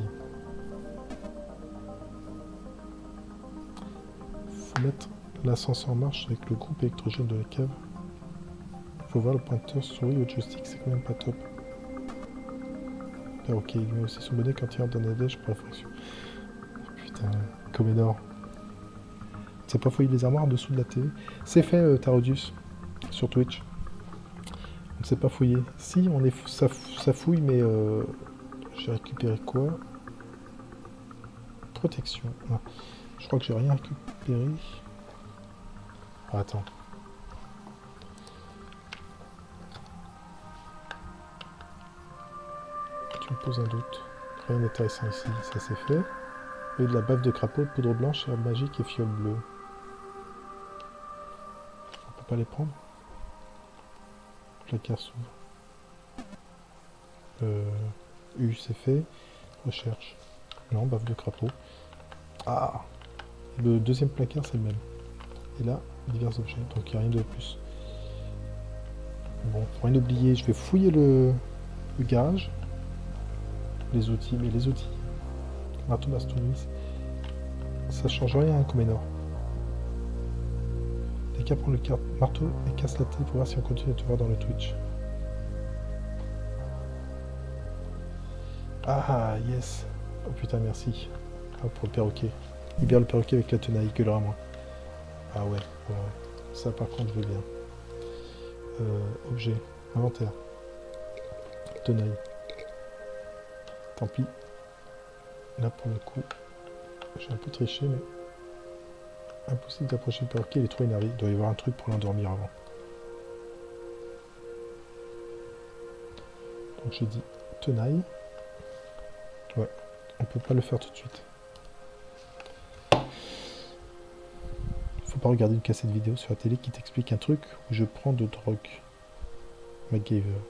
Faut mettre l'ascenseur en marche avec le groupe électrogène de la cave. Faut voir le pointeur souris au joystick, c'est quand même pas top. Ok, il met aussi son bonnet quand il rentre dans la neige pour la fraction. Putain, Comenor. C'est pas fouiller les armoires en dessous de la télé. C'est fait, Tarodius, sur Twitch. On ne sait pas fouiller. Si, ça fouille, mais j'ai récupéré quoi? Protection. Non. Je crois que j'ai rien récupéré. Ah, attends. Tu me poses un doute. Rien d'intéressant ici, ça c'est fait. Et de la bave de crapaud, poudre blanche, herbe magique et fiole bleue. On peut pas les prendre. Placard s'ouvre. U c'est fait. Recherche. Non, bave de crapaud. Ah! Le deuxième placard c'est le même. Et là, divers objets. Donc il n'y a rien de plus. Bon, pour rien oublier, je vais fouiller le garage. Les outils, mais les outils. Marteau bastonneuse. Ça change rien, hein, Comenor. Les cas prend le marteau et casse la tête pour voir si on continue à te voir dans le Twitch. Ah, yes. Oh putain, merci. Ah, pour le perroquet. Libère le perroquet avec la tenaille, gueulera moi. Ah ouais, ouais. Ça par contre, je veux bien. Objet. Inventaire. Tenaille. Tant pis. Là, pour le coup, j'ai un peu triché, mais... Impossible d'approcher le perroquet, il est trop énervé. Il doit y avoir un truc pour l'endormir avant. Donc j'ai dit tenaille. Ouais, on peut pas le faire tout de suite. Faut pas regarder une cassette vidéo sur la télé qui t'explique un truc où je prends de drogue. MacGyver.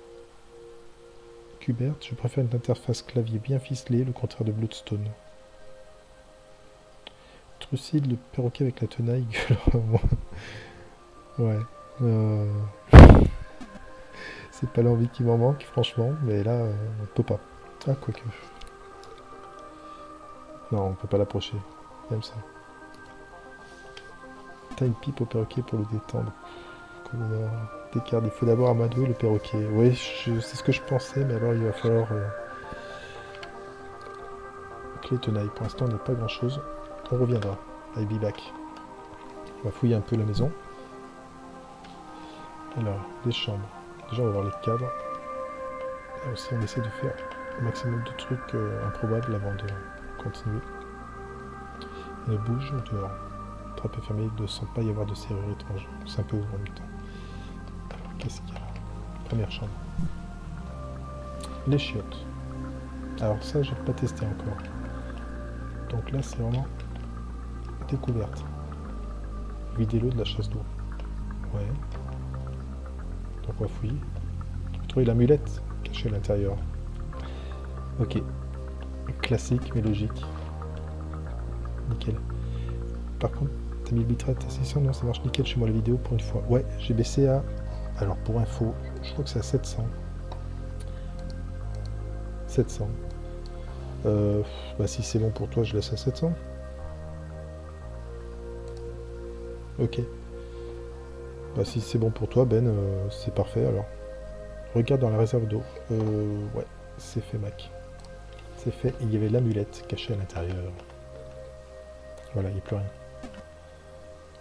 Kubert, je préfère une interface clavier bien ficelée, le contraire de Bloodstone. Trucide, le perroquet avec la tenaille, ouais. C'est pas l'envie qui m'en manque, franchement, mais là, on peut pas. Ah, quoique. Non, on peut pas l'approcher. Même ça. T'as une pipe au perroquet pour le détendre. Descartes, il faut d'abord amadouer le perroquet. Oui, c'est ce que je pensais, mais alors il va falloir... Clé tenaille. Pour l'instant, on n'a pas grand-chose. On reviendra. I'll be back. On va fouiller un peu la maison. Alors, les chambres. Déjà, on va voir les cadres. Là aussi, on essaie de faire le maximum de trucs improbables avant de continuer. On bouge dehors. Trappe fermée, ne semble pas y avoir de serrure étrange. C'est un peu ouvert en même temps. Alors, qu'est-ce qu'il y a là? Première chambre. Les chiottes. Alors ça, j'ai pas testé encore. Donc là, c'est vraiment découverte. Vider l'eau de la chasse d'eau. Ouais. Donc on va fouiller. On va trouver l'amulette cachée à l'intérieur. Ok. Classique mais logique. Nickel. Par contre, t'as mis le bitrate à 600? Non, ça marche nickel chez moi la vidéo pour une fois. Ouais, j'ai baissé à... Alors pour info, je crois que c'est à 700. 700. Bah si c'est bon pour toi, je laisse à 700. Ok. Bah si c'est bon pour toi, Ben, c'est parfait alors. Regarde dans la réserve d'eau. Ouais, c'est fait, Mac. C'est fait. Il y avait l'amulette cachée à l'intérieur. Voilà, il n'y a plus rien.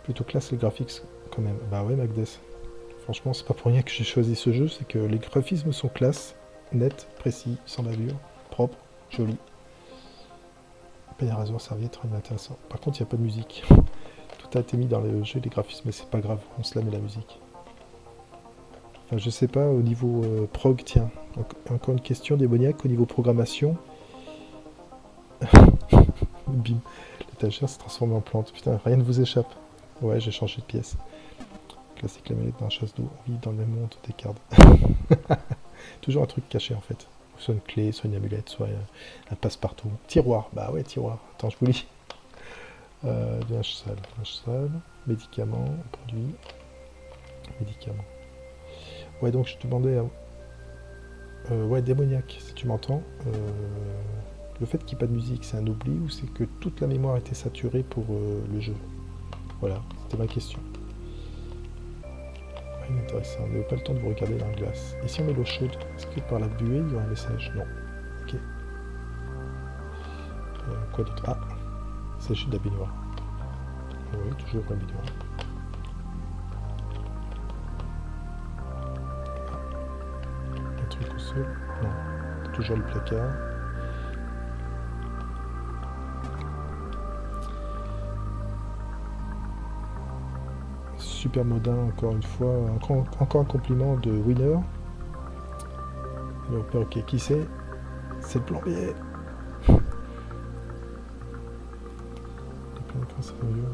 Plutôt classe les graphiques quand même. Bah ouais, Magdes. Franchement, c'est pas pour rien que j'ai choisi ce jeu, c'est que les graphismes sont classe, net, précis, sans bavure, propre, joli. Paille à rasoir, serviette, rien d'intéressant. Par contre, il n'y a pas de musique. Tout a été mis dans le jeu, les graphismes, mais c'est pas grave, on se la met la musique. Enfin, je sais pas, au niveau prog, tiens. Encore une question démoniaque, au niveau programmation. Bim. L'étagère s'est transformée en plante. Putain, rien ne vous échappe. Ouais, j'ai changé de pièce. Classique la manette dans la chasse d'eau. Oui, dans le même monde, Descartes. Toujours un truc caché en fait. Soit une clé, soit une amulette, soit un passe-partout. Tiroir, bah ouais, tiroir. Attends, je vous lis. Linge sale, médicaments, produits, médicaments. Ouais, donc je te demandais, ouais, démoniaque, si tu m'entends. Le fait qu'il n'y ait pas de musique, c'est un oubli ou c'est que toute la mémoire était saturée pour le jeu? Voilà, c'était ma question. Ouais, intéressant, on n'avait pas le temps de vous regarder dans la glace. Et si on met l'eau chaude, est-ce que par la buée, il y aura un message? Non. Ok. Quoi d'autre? Ah, il s'agit de la baignoire. Oui, toujours la baignoire. Un truc au sol? Non. Toujours le placard. Super modin, encore une fois. Encore un compliment de Winner. Le perroquet, qui c'est? C'est le plombier.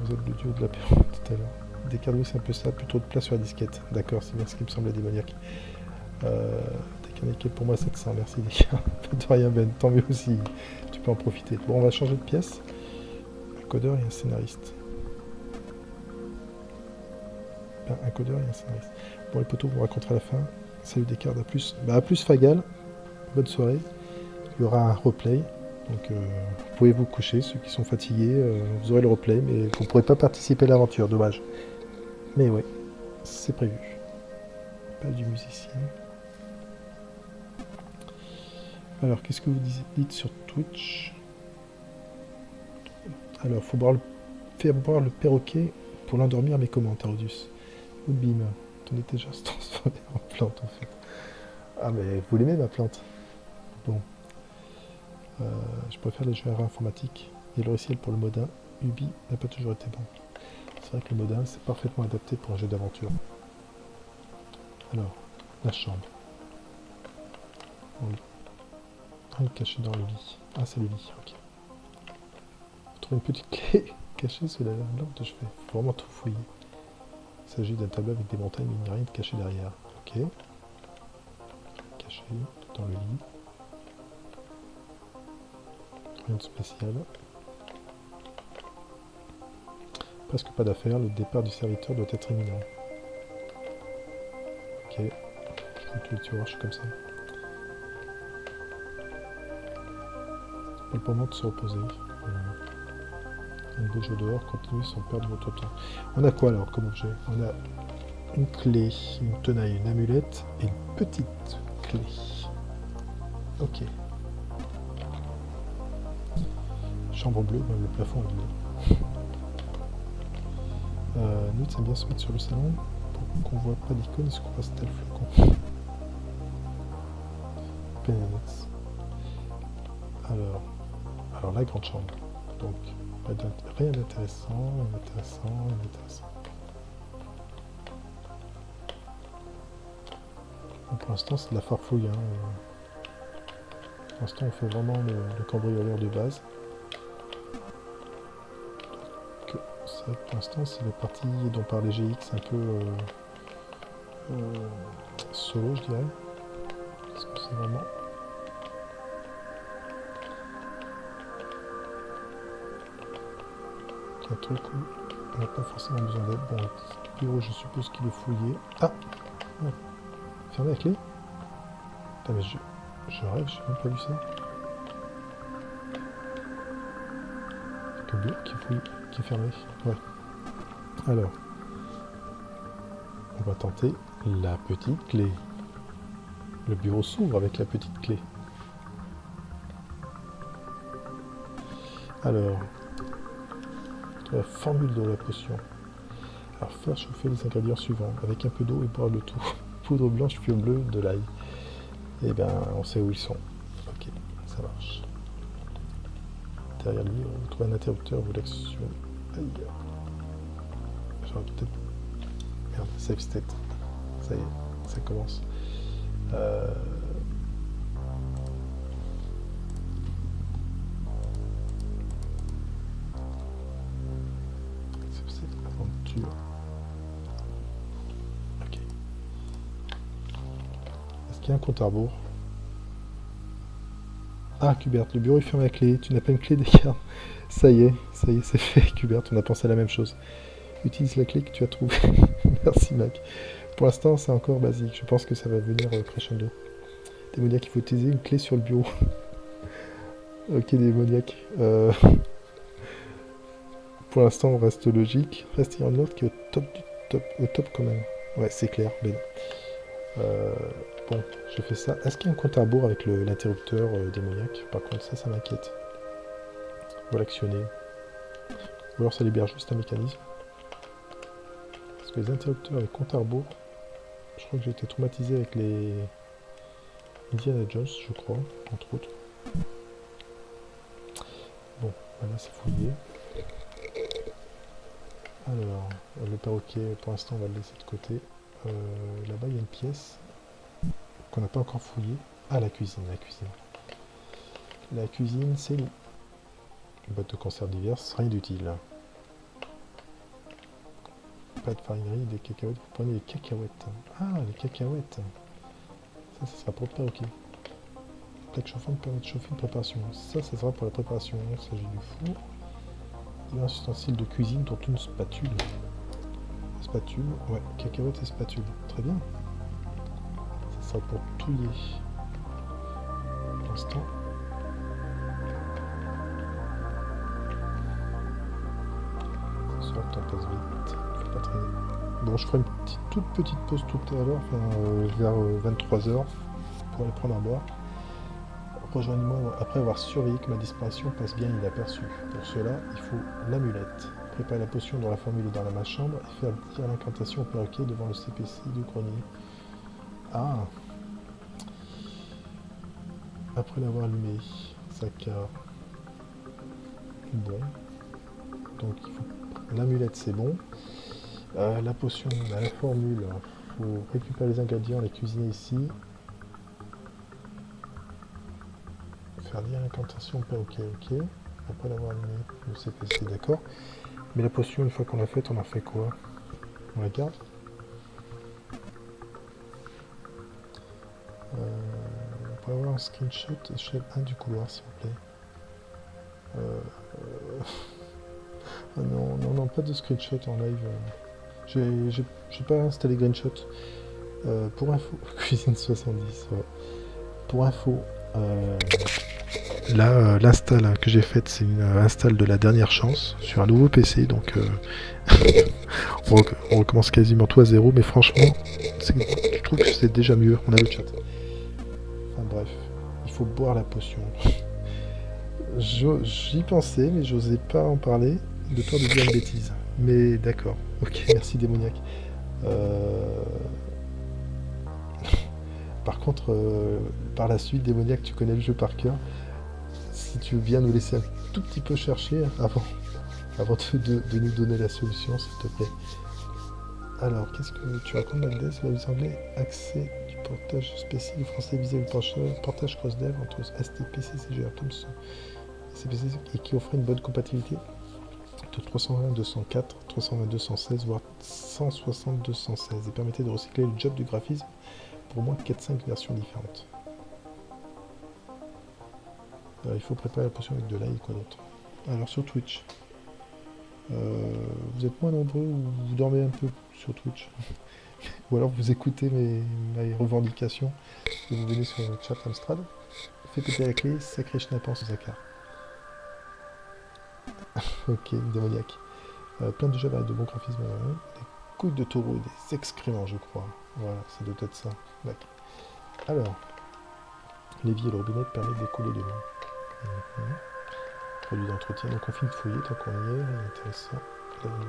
Vous êtes le duo de l'apéro tout à l'heure. Des cartes, c'est un peu ça, plutôt de place sur la disquette. D'accord, c'est bien ce qui me semblait démoniaque. Des cartes pour moi 700, merci les gars. Pas de rien Ben, tant mieux aussi, tu peux en profiter. Bon, on va changer de pièce. Un codeur et un scénariste. Ben, un codeur et un scénariste. Bon, les potos, on vous racontera à la fin. Salut des cartes, à plus. Bah, à plus Fagal, bonne soirée. Il y aura un replay. Donc vous pouvez vous coucher, ceux qui sont fatigués, vous aurez le replay, mais vous ne pourrez pas participer à l'aventure, dommage. Mais ouais, c'est prévu. Pas du musicien. Alors, qu'est-ce que vous dites sur Twitch? Alors, il faut faire boire le perroquet pour l'endormir, mais comment, Tarodius? Ou bim, ton était déjà se transformer en plante en fait. Ah mais vous l'aimez ma plante? Bon. Je préfère les jeux informatiques. Et le logiciel pour le modin, Ubi n'a pas toujours été bon. C'est vrai que le modin, c'est parfaitement adapté pour un jeu d'aventure. Alors, la chambre. Oui. Ah, il est caché dans le lit. Ah, c'est le lit, ok. Vous trouvez une petite clé cachée sous la lame blanche de chevet. Faut vraiment tout fouiller. Il s'agit d'un tableau avec des montagnes, mais il n'y a rien de caché derrière. Ok. Caché dans le lit. Rien de spécial. Presque pas d'affaire, le départ du serviteur doit être imminent. Ok. Donc tu vois, je suis comme ça. Pas le moment de se reposer. Un beau jeu dehors, continuez sans perdre votre temps. On a quoi alors comme objet? On a une clé, une tenaille, une amulette et une petite clé. Ok. Chambre bleue, le plafond est bleu. Nous, ça bien se mettre sur le salon pour qu'on voit pas d'icône et ce qu'on passe tel flocon. Pénénex. Alors la grande chambre. Donc, rien d'intéressant, intéressant. Bon, pour l'instant, c'est de la farfouille. Pour l'instant, on fait vraiment le cambrioleur de base. C'est vrai que pour l'instant, c'est la partie dont parlait GX un peu solo, je dirais. Parce que c'est vraiment... un truc où on n'a pas forcément besoin d'aide. Bon, le bureau, je suppose qu'il est fouillé. Ah ouais. Fermé la clé. Putain, mais je rêve, j'ai même pas vu ça. Le bureau qui est fouillé, qui est fermé. Ouais. Alors, on va tenter la petite clé. Le bureau s'ouvre avec la petite clé. Alors, la formule de la potion. Alors, faire chauffer les ingrédients suivants avec un peu d'eau et boire le tout. Poudre blanche, puis bleu, de l'ail. Et ben, on sait où ils sont. Ok, ça marche. Derrière lui, on trouve un interrupteur ou l'action. Aïe. J'aurais peut-être... Merde, save state. Ça y est, ça commence. C'est aventure. Ok. Est-ce qu'il y a un compte à rebours? Ah, Kubert, le bureau est fermé à clé. Tu n'as pas une clé d'écart. Ça y est, c'est fait, Kubert. On a pensé à la même chose. Utilise la clé que tu as trouvée. Merci, Mac. Pour l'instant, c'est encore basique. Je pense que ça va venir crescendo. Démoniaque, il faut utiliser une clé sur le bureau. Ok, démoniaque. Pour l'instant, on reste logique. Reste un autre qui est au top du top. Au top quand même. Ouais, c'est clair. Ben. Bon, je fais ça. Est-ce qu'il y a un compte à rebours avec l'interrupteur démoniaque? Par contre, ça m'inquiète. On va l'actionner. Ou alors ça libère juste un mécanisme. Parce que les interrupteurs avec compte à rebours, je crois que j'ai été traumatisé avec les Indiana Jones, je crois, entre autres. Bon, voilà, c'est fouillé. Alors, le perroquet, pour l'instant, on va le laisser de côté. Là-bas, il y a une pièce qu'on n'a pas encore fouillée. Ah, la cuisine. La cuisine, c'est une boîte de conserve diverses, rien d'utile. Pas de farinerie, des cacahuètes. Vous prenez les cacahuètes. Ah, les cacahuètes. Ça sera pour le perroquet. Plaque chauffante permet de chauffer une préparation. Ça sera pour la préparation. Il s'agit du four. Il y a un ustensile de cuisine, dont une spatule. Spatule, ouais, cacahuètes et spatule. Très bien. Ça sera pour touiller. Pour l'instant. Ce soir, le temps passe vite. Faut pas traîner. Bon, je ferai une toute petite pause tout à l'heure, vers 23h, pour aller prendre un boire. Rejoignez-moi après avoir surveillé que ma disparition passe bien inaperçue. Pour cela, il faut l'amulette. Préparer la potion dont la formule est dans la chambre et faire dire l'incantation au perroquet devant le CPC du grenier. Ah. Après l'avoir allumé, ça carre. Bon. Donc il faut... l'amulette c'est bon. La potion, la formule, il faut récupérer les ingrédients, les cuisiner ici. Faire dire l'incantation au perroquet, ok. Après l'avoir allumé, le CPC, d'accord. Mais la potion, une fois qu'on l'a faite, on en fait quoi? On la garde. On peut avoir un screenshot, échelle 1 du couloir, s'il vous plaît. Ah non, pas de screenshot en live. J'ai pas installé Greenshot. Pour info, cuisine 70, ouais. Pour info, là, l'install que j'ai faite, c'est une install de la dernière chance sur un nouveau PC, donc on recommence quasiment tout à zéro, mais franchement, je trouve que c'est déjà mieux. On a le chat. Enfin bref, il faut boire la potion. J'y pensais, mais j'osais pas en parler, de peur de dire une bêtise. Mais d'accord, ok, merci démoniaque. Par contre, par la suite, démoniaque, tu connais le jeu par cœur. Si tu veux bien nous laisser un tout petit peu chercher avant de nous donner la solution, s'il te plaît. Alors, qu'est-ce que tu racontes, Magdes? Là, vous anglais, accès du portage spécifique français visé le portage cross-dev entre STP, CCGR, Thomson, CPC, et qui offrait une bonne compatibilité de 320-204, 320-216, voire 160-216, et permettait de recycler le job du graphisme pour au moins 4-5 versions différentes. Alors, il faut préparer la potion avec de l'ail et quoi d'autre. Alors sur Twitch, vous êtes moins nombreux ou vous dormez un peu sur Twitch ou alors vous écoutez mes revendications et vous venez sur le chat Amstrad. Fais péter la clé, sacré schnappant ce Zakar. Ok, démoniaque. Plein de jeux avec de bons graphismes, des couilles de taureau et des excréments, je crois. Voilà, ça doit être ça. D'accord. Alors, l'évier et le robinet permettent d'écouler de l'eau. Produit d'entretien, donc on finit de fouiller tant qu'on y est, intéressant.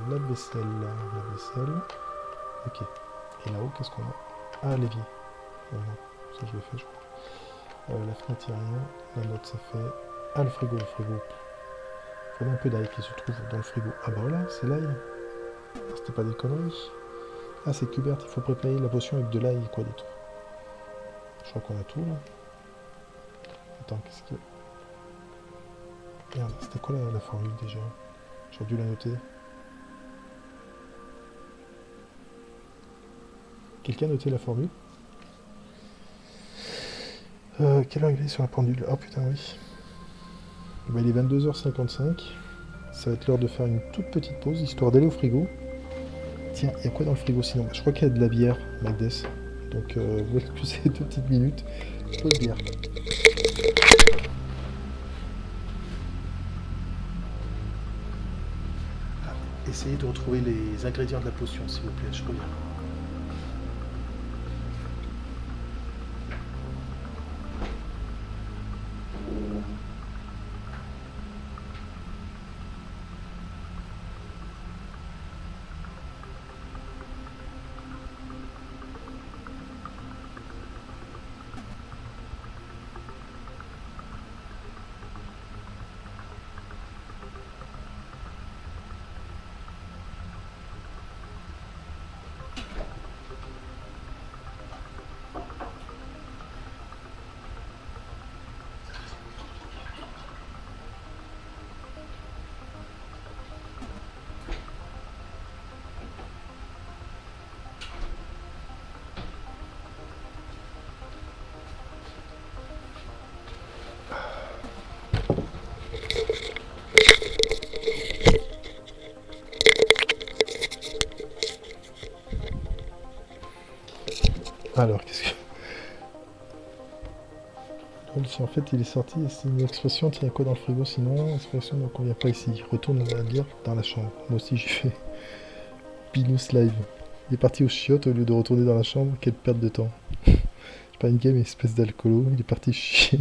La vaisselle. Ok. Et là-haut, qu'est-ce qu'on a? Ah, l'évier. Non, ça je l'ai fait, je crois. La fenêtre, il n'y a rien. La note, ça fait. Ah, le frigo. Il faudrait un peu d'ail qui se trouve dans le frigo. Ah bah voilà, c'est l'ail. C'était pas des conneries. Ah, c'est Kubert, il faut préparer la potion avec de l'ail et quoi d'autre. Je crois qu'on a tout là. Attends, qu'est-ce que... Merde, c'était quoi la formule déjà? J'aurais dû la noter. Quelqu'un a noté la formule? Quelle heure il est sur la pendule? Oh putain, oui. Bah, il est 22h55. Ça va être l'heure de faire une toute petite pause, histoire d'aller au frigo. Tiens, il y a quoi dans le frigo sinon? Je crois qu'il y a de la bière, Magdes. Donc, vous excusez 2 petites minutes. Pause bière. Essayez de retrouver les ingrédients de la potion, s'il vous plaît, je reviens. Alors, qu'est-ce que... Donc, si en fait il est sorti, c'est une expression, tiens quoi dans le frigo sinon, expression ne convient pas ici. Retourne à lire dans la chambre. Moi aussi j'ai fait Pinous Live. Il est parti au chiottes au lieu de retourner dans la chambre, quelle perte de temps. Je pas une game, espèce d'alcoolo, il est parti chier.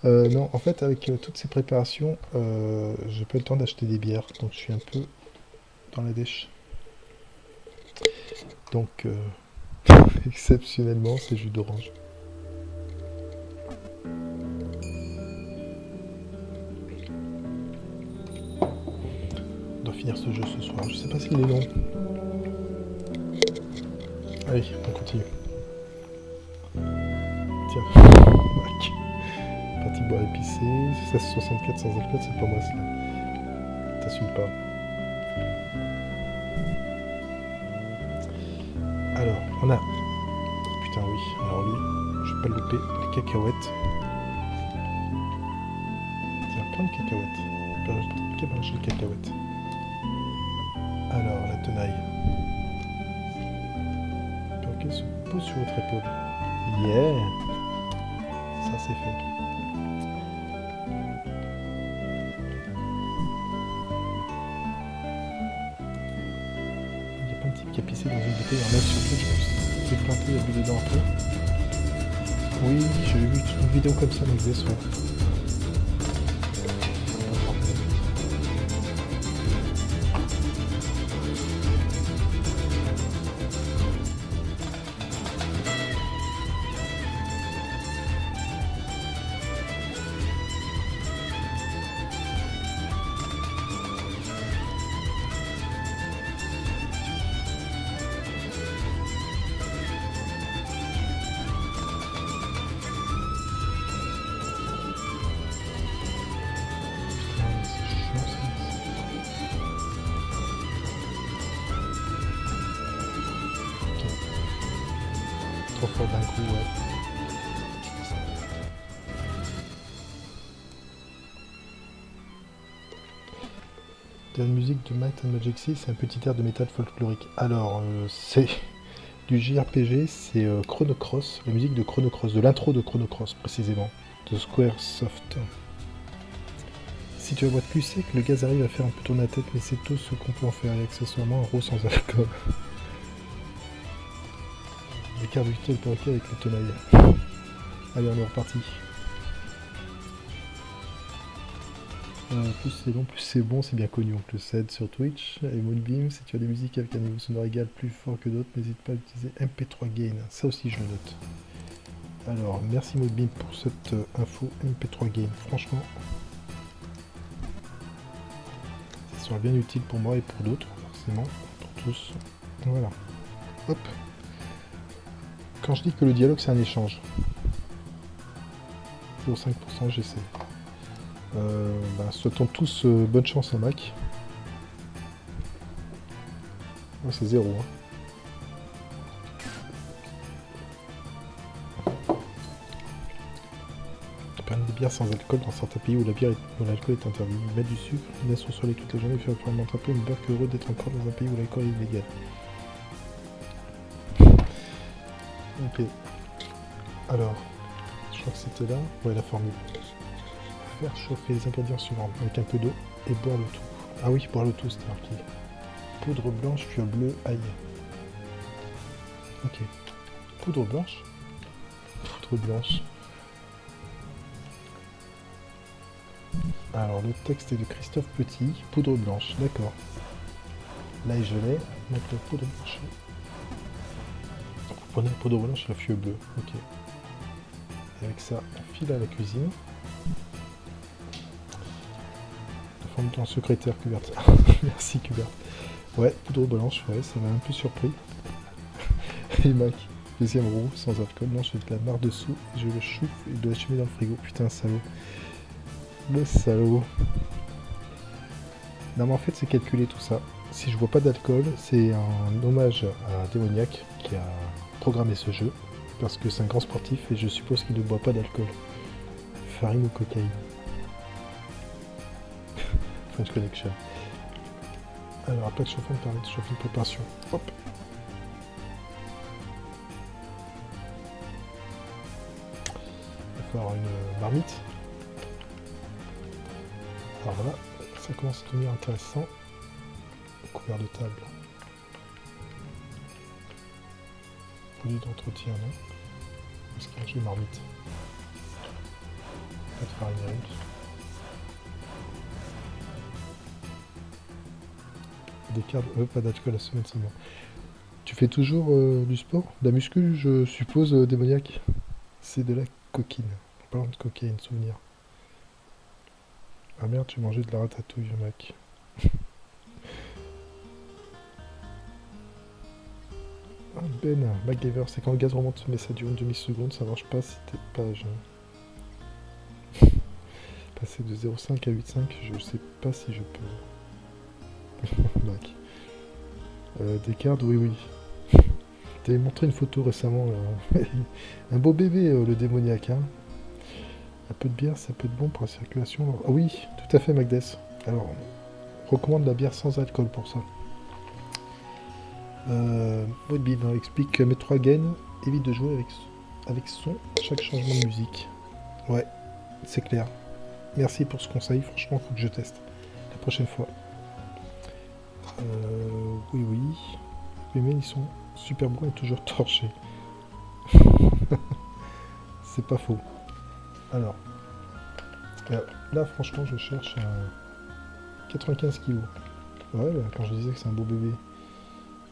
Non, en fait avec toutes ces préparations, j'ai pas eu le temps d'acheter des bières, donc je suis un peu dans la dèche. Donc, exceptionnellement, c'est jus d'orange. On doit finir ce jeu ce soir. Je sais pas s'il est long. Allez, on continue. Tiens, Mac. Partie boire épicé. 16,64 sans alcool, c'est pas moi cela. T'assumes pas. Alors, on a... Putain, oui. Alors lui, je vais pas le louper. Les cacahuètes. Tiens, prends une cacahuète. Cabanche les cacahuètes. Alors, la tenaille. Le perroquet se pose sur votre épaule. Yeah! Ça, c'est fait. Il y a pas un type qui a pissé dans une bouteille en live sur Twitch. J'ai planté, il a bu dedans un peu. Oui, j'ai vu une vidéo comme ça, mais ce soir. Trop fort d'un coup, ouais. De la musique de Might and Magic 6, c'est un petit air de métal folklorique. Alors, c'est du JRPG, c'est Chrono Cross, la musique de Chrono Cross, de l'intro de Chrono Cross précisément, de Squaresoft. Si tu as boîte plus sec, le gaz arrive à faire un peu tourner la tête, mais c'est tout ce qu'on peut en faire, et accessoirement un rose sans alcool. L'écart du le perroquet avec la tenaille. Allez, on est reparti. Plus c'est long, plus c'est bon, c'est bien connu. Donc le CED sur Twitch et Moonbeam. Si tu as des musiques avec un niveau sonore égal plus fort que d'autres, n'hésite pas à utiliser MP3 Gain. Ça aussi, je le note. Alors, merci Moonbeam pour cette info MP3 Gain. Franchement, ça sera bien utile pour moi et pour d'autres, forcément, pour tous. Voilà. Hop. Quand je dis que le dialogue c'est un échange, 0,5% j'essaie. Souhaitons tous bonne chance à Mac. Ouais, c'est 0. Hein. Permet des bières sans alcool dans certains pays où l'alcool est interdit. Mettre du sucre, une sur soleil toute la journée, faire probablement un peu, me beurre que heureux d'être encore dans un pays où l'alcool est illégal. Ok. Alors, je crois que c'était là. Ouais, la formule. Faire chauffer les ingrédients suivants avec un peu d'eau et boire le tout. Ah oui, boire le tout, c'était marqué. Poudre blanche, fiole bleue, ail. Ok. Poudre blanche. Poudre blanche. Alors, le texte est de Christophe Petit. Poudre blanche, d'accord. L'ail gelé. Donc la poudre blanche. Vous prenez la poudre blanche et la fiole bleue. Ok. Avec ça, on file à la cuisine. La forme d'un secrétaire, Kubert. Merci, Kubert. Ouais, poudre blanche, ouais, ça m'a un peu surpris. Et Mac, deuxième roue, sans alcool. Non, je vais de la barre dessous, je le chouffe et de la chemise dans le frigo. Putain, salaud. Le salaud. Non, mais en fait, c'est calculé tout ça. Si je bois pas d'alcool, c'est un hommage à Démoniac qui a programmé ce jeu. Parce que c'est un grand sportif et je suppose qu'il ne boit pas d'alcool. Farine ou cocaïne. French Connection. Alors, après de chauffant, permet de chauffer une préparation. Hop. par une marmite. Alors voilà, ça commence à devenir intéressant. Couvert de table. Produit d'entretien, non? Est-ce qu'il y a un jeu marmite? Pas de farine russe. Des cartes, pas d'alcool la semaine seulement. Tu fais toujours du sport? De la muscu, je suppose, démoniaque? C'est de la coquine. En parlant de cocaïne, souvenir. Ah merde, tu mangeais de la ratatouille, mec. Ah, Ben, MacGyver, c'est quand le gaz remonte, mais ça dure une demi-seconde, ça marche pas si t'es pas jeune. Passer de 0,5 à 8,5, je sais pas si je peux. Bac. Descartes, oui, oui. T'avais montré une photo récemment. Un beau bébé, le démoniaque. Hein. Un peu de bière, ça peut être bon pour la circulation. Ah oui, tout à fait, Magdes. Alors, on recommande la bière sans alcool pour ça. Woodbean explique que Metroid Gain évite de jouer avec son à chaque changement de musique. Ouais, c'est clair. Merci pour ce conseil, franchement, faut que je teste la prochaine fois. Oui, oui. Les mails, ils sont super bons et toujours torchés. C'est pas faux. Alors, là, franchement, je cherche un 95 kg. Ouais, quand je disais que c'est un beau bébé.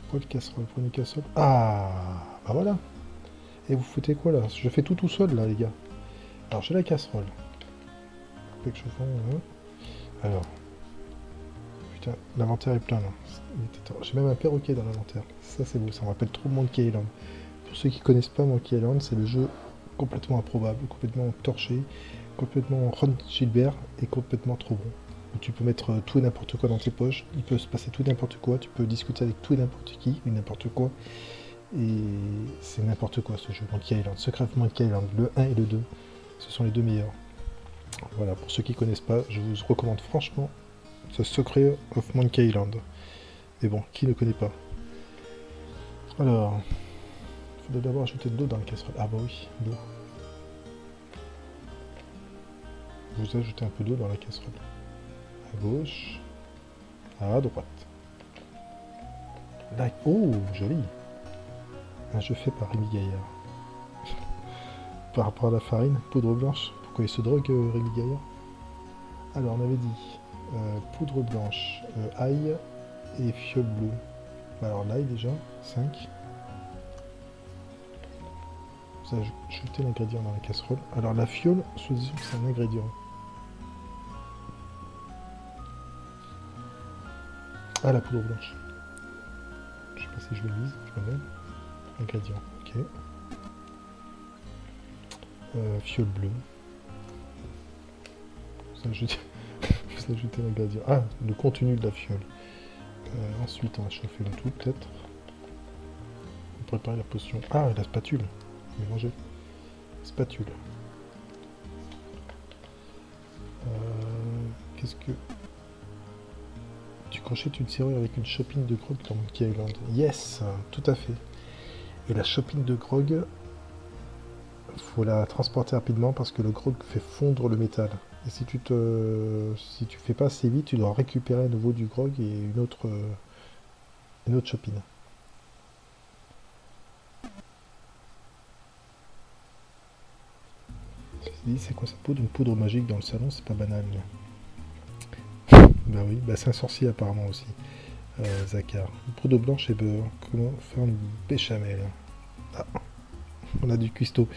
Pourquoi le casserole? Prenez une casserole. Ah, bah voilà. Et vous foutez quoi là? Je fais tout seul là, les gars. Alors, j'ai la casserole. Quelque chose. Alors. Putain, l'inventaire est plein là. J'ai même un perroquet dans l'inventaire. Ça, c'est beau. Ça me rappelle trop Monkey Island. Pour ceux qui connaissent pas Monkey Island, c'est le jeu complètement improbable, complètement torché, complètement Ron Gilbert et complètement trop bon. Où tu peux mettre tout et n'importe quoi dans tes poches, il peut se passer tout et n'importe quoi, tu peux discuter avec tout et n'importe qui, et n'importe quoi. Et c'est n'importe quoi ce jeu, Monkey Island, Secret of Monkey Island, le 1 et le 2, ce sont les deux meilleurs. Voilà, pour ceux qui connaissent pas, je vous recommande franchement The Secret of Monkey Island. Mais bon, qui ne connaît pas? Alors, il faudrait d'abord ajouter de l'eau dans la casserole. Ah bah oui, l'eau. Vous ajoutez un peu d'eau dans la casserole. À gauche, à droite. Like. Oh, joli. Un jeu fait par Rémi Gaillard. Par rapport à la farine, poudre blanche. Pourquoi il se drogue, Rémi Gaillard? Alors, on avait dit poudre blanche, ail et fiole bleue. Alors, l'ail déjà, 5. Vous ajoutez l'ingrédient dans la casserole. Alors, la fiole, soi-disant que c'est un ingrédient. Ah, la poudre blanche. Je sais pas si je le lise, je me mets. Ingrédients, ok. Fiole bleue. Vous ajoutez l'ingrédient. Ah, le contenu de la fiole. Ensuite, on va chauffer le tout, peut-être. On va préparer la potion. Ah, la spatule. Mélanger. Spatule. Qu'est-ce que... Tu crochettes une serrure avec une shopping de grog dans Monkey Island. Yes, tout à fait. Et la shopping de grog, faut la transporter rapidement parce que le grog fait fondre le métal. Et si tu fais pas assez vite, tu dois récupérer à nouveau du grog et une autre shopping. C'est quoi cette poudre? Une poudre magique dans le salon, c'est pas banal. Bah oui, bah c'est un sorcier apparemment aussi. Zakar. Une poudre blanche et beurre. Comment faire une béchamel? Ah, on a du cuistot.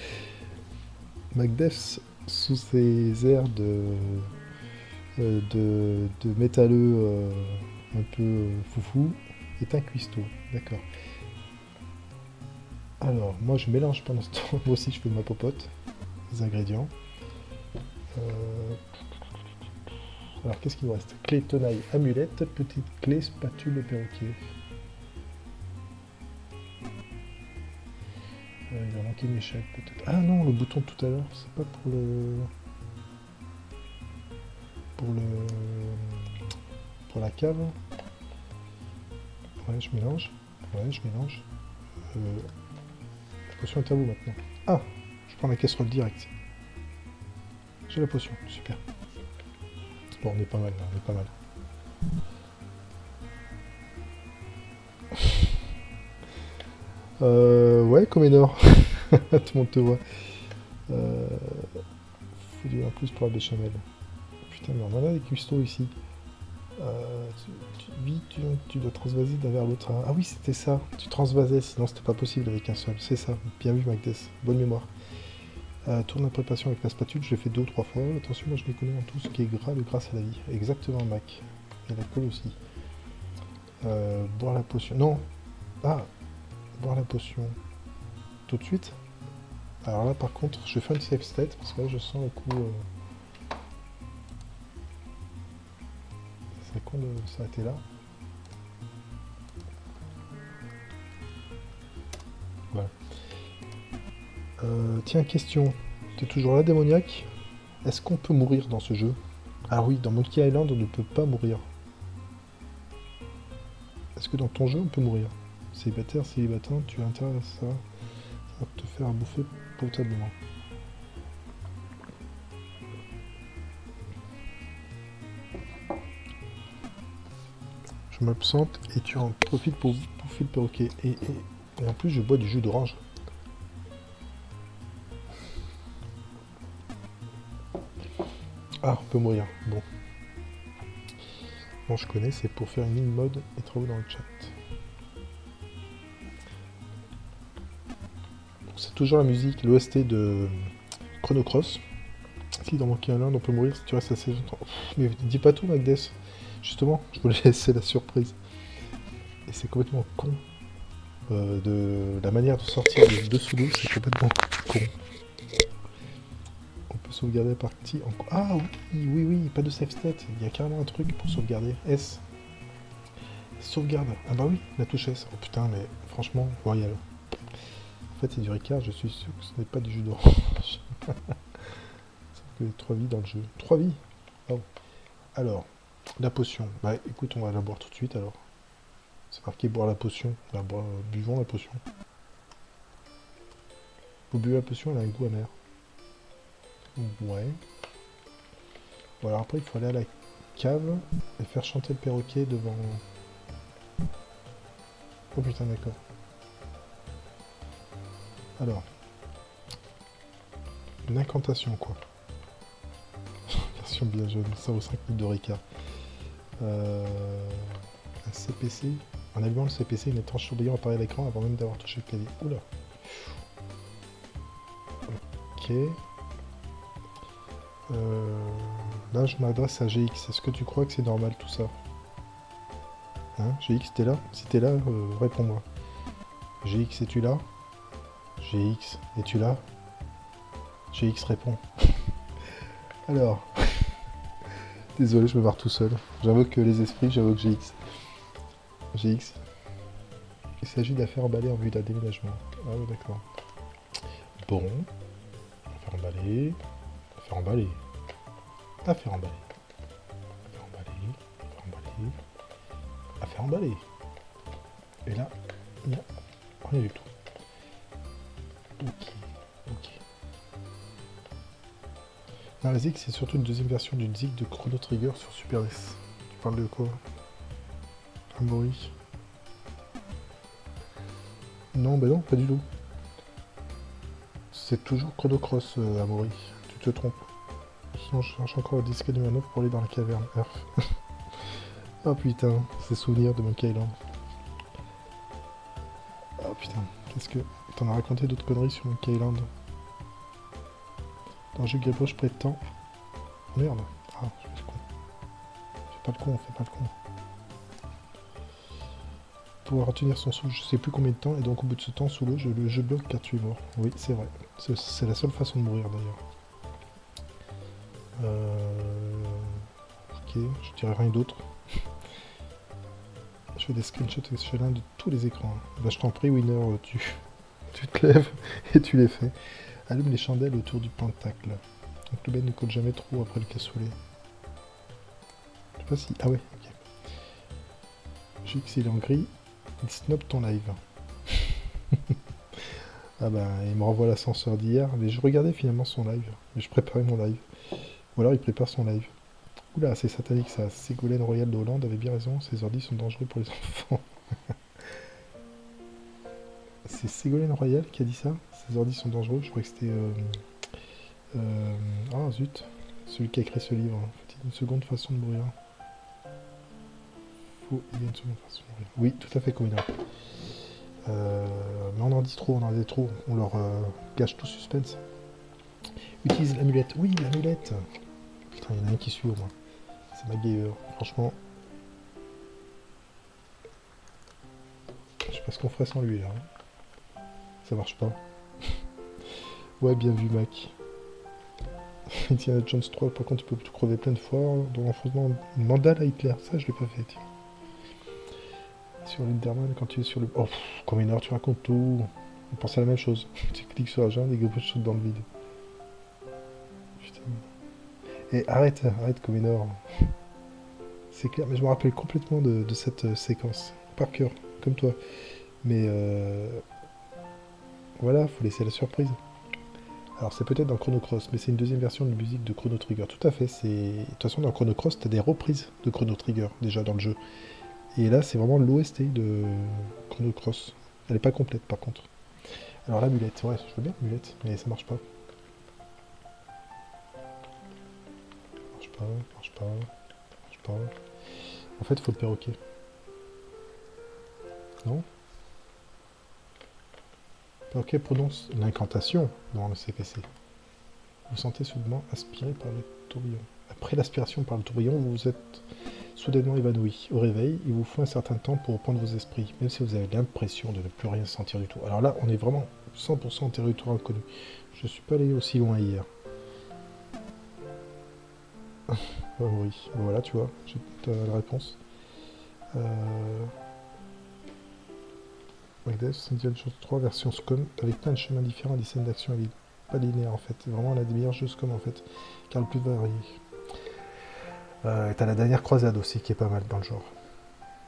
Macbeth, sous ses airs de métalleux un peu foufou, est un cuistot. D'accord. Alors, moi je mélange pendant ce temps. Moi aussi je fais ma popote. Les ingrédients. Alors, qu'est-ce qu'il nous reste? Clé, tenaille, amulette, petite clé, spatule et perroquet. Il va manquer une échelle, peut-être. Ah non, le bouton de tout à l'heure, c'est pas pour le... Pour la cave. Ouais, je mélange. Ouais, je mélange. La potion est à vous maintenant. Ah, je prends la casserole direct. J'ai la potion, super. Bon, on est pas mal, là, on est pas mal. Ouais, Comenor. Tout le monde te voit. Faut du en plus pour la béchamel. Putain, mais on a des cuistots ici. Tu dois transvaser d'un vers l'autre. Ah oui, c'était ça. Tu transvasais, sinon c'était pas possible avec un seul. C'est ça. Bien vu, Magdes. Bonne mémoire. Tourne la préparation avec la spatule, je l'ai fait 2 ou 3 fois. Attention, moi je les connais en tout. Ce qui est gras, le gras c'est la vie. Exactement, Mac. Et la colle aussi. Boire la potion. Non. Ah. Boire la potion. Tout de suite. Alors là, par contre, je vais faire une save state parce que là, je sens le coup. C'est con de s'arrêter là. Voilà. Tiens, question. T'es toujours là, démoniaque? Est-ce qu'on peut mourir dans ce jeu? Ah oui, dans Monkey Island, on ne peut pas mourir. Est-ce que dans ton jeu, on peut mourir? Célibataire, célibataire, tu as intérêt à ça. Ça va te faire bouffer potablement. Je m'absente et tu en profites pour bouffer le perroquet. Et en plus, je bois du jus d'orange. Ah, on peut mourir. Bon. Bon, je connais, c'est pour faire une mini mode et trouver dans le chat. C'est toujours la musique, l'OST de Chrono Cross. Si dans Monkey Island on peut mourir si tu restes assez longtemps. Mais dis pas tout, Magdes. Justement, je voulais laisser la surprise. Et c'est complètement con. De la manière de sortir de sous l'eau, c'est complètement con. On peut sauvegarder la partie en... Ah oui, pas de save state. Il y a carrément un truc pour sauvegarder. S. Sauvegarde. Ah bah oui, la touche S. Oh putain, mais franchement, royal. En fait, c'est du Ricard, je suis sûr que ce n'est pas du jus d'orange. Sauf que 3 vies dans le jeu. 3 vies. Oh. Alors, la potion. Bah écoute, on va la boire tout de suite alors. C'est marqué boire la potion. Bah, buvons la potion. Vous buvez la potion, elle a un goût amer. Ouais. Bon alors après, il faut aller à la cave et faire chanter le perroquet devant... Oh putain, d'accord. Alors. Une incantation, quoi. Version bien jeune, ça vaut 5 minutes de Ricard. Un CPC. En allumant le CPC, une étrange tourbillon apparaît à l'écran avant même d'avoir touché le clavier. Oula. Ok. Là, je m'adresse à GX. Est-ce que tu crois que c'est normal tout ça? Hein, GX, t'es là? Si t'es là, réponds-moi. GX, es-tu là? GX, es-tu là? GX répond. Alors. Désolé, je me barre tout seul. J'invoque les esprits, j'invoque GX. GX. Il s'agit d'affaires emballées en vue d'un déménagement. Ah ouais, d'accord. Bon. Affaires emballées. Affaires emballées. Affaires emballées. Affaires emballées. Affaires emballées. Affaires emballées. Et là, il n'y a rien du tout. Ok. Non, la Zig, c'est surtout une deuxième version d'une Zig de Chrono Trigger sur Super NES. Tu parles de quoi? Amaury? Non, bah non, pas du tout. C'est toujours Chrono Cross, Amaury. Tu te trompes. Sinon, je cherche encore le disque de manœuvre pour aller dans la caverne. Earth. Oh putain, ces souvenirs de Monkey Island. Oh putain, qu'est-ce que... T'en as raconté d'autres conneries sur Monkey Island? Dans Jeu Game Boy, je prétends... Merde. Ah, je fais le con. Fais pas le con. Pour retenir son souffle, je sais plus combien de temps, et donc au bout de ce temps, sous l'eau, je bloque car tu es mort. Oui, c'est vrai. C'est la seule façon de mourir, d'ailleurs. Ok, je dirais rien d'autre. Je fais des screenshots excellents de tous les écrans. Bah, je t'en prie, Winner, tu te lèves et tu les fais. Allume les chandelles autour du pentacle. Donc le Ben ne colle jamais trop après le cassoulet. Je sais pas si... Ah ouais, ok. GX il est en gris. Il snob ton live. Ah bah, il me renvoie l'ascenseur d'hier, mais je regardais finalement son live. Mais je préparais mon live. Ou alors il prépare son live. Oula, c'est satanique ça. Ségolène Royal de Hollande avait bien raison, ces ordi sont dangereux pour les enfants. C'est Ségolène Royal qui a dit ça? Ces ordi sont dangereux, je crois que c'était... Ah zut, celui qui a écrit ce livre. Faut-il une seconde façon de mourir? Il y a une seconde façon de mourir. Oui, tout à fait, Communard. Mais on en dit trop, on en dit trop. On leur gâche tout suspense. Utilise l'amulette. Oui, l'amulette. Putain, il y en a un qui suit au moins. C'est MacGyver. Franchement. Je sais pas ce qu'on ferait sans lui là. Ça marche pas. Ouais, bien vu, Mac. Indiana Jones 3, par contre, tu peux tout crever plein de fois. Dans l'enfoncement, mandale à Hitler. Ça, je l'ai pas fait, tiens. Sur l'Enderman, quand tu es sur le... Oh, comme une heure, tu racontes tout. On pense à la même chose. Tu cliques sur la jambe et que tu sautes dans le vide. Putain. Et arrête, comme une heure. C'est clair, mais je me rappelle complètement de cette séquence. Par cœur, comme toi. Mais voilà, faut laisser la surprise. Alors c'est peut-être dans Chrono Cross, mais c'est une deuxième version de la musique de Chrono Trigger. Tout à fait, c'est... De toute façon, dans Chrono Cross, t'as des reprises de Chrono Trigger, déjà dans le jeu. Et là, c'est vraiment l'OST de Chrono Cross. Elle est pas complète, par contre. Alors l'amulette, ouais, je veux bien l'amulette, mais ça marche pas. Marche pas, marche pas, marche pas. En fait, faut le perroquet. Non? Le perroquet prononce l'incantation dans le CPC. Vous sentez soudainement aspiré par le tourbillon. Après l'aspiration par le tourbillon, vous vous êtes soudainement évanoui. Au réveil, il vous faut un certain temps pour reprendre vos esprits, même si vous avez l'impression de ne plus rien sentir du tout. Alors là, on est vraiment 100% en territoire inconnu. Je suis pas allé aussi loin hier. Oh, oui, bon, voilà, tu vois, j'ai la réponse. Magdev, Indiana Jones 3 version SCOM, avec plein de chemins différents, des scènes d'action pas linéaires en fait. Vraiment l'un des meilleurs jeux SCOM en fait, car le plus varié. T'as la dernière croisade aussi qui est pas mal dans le genre.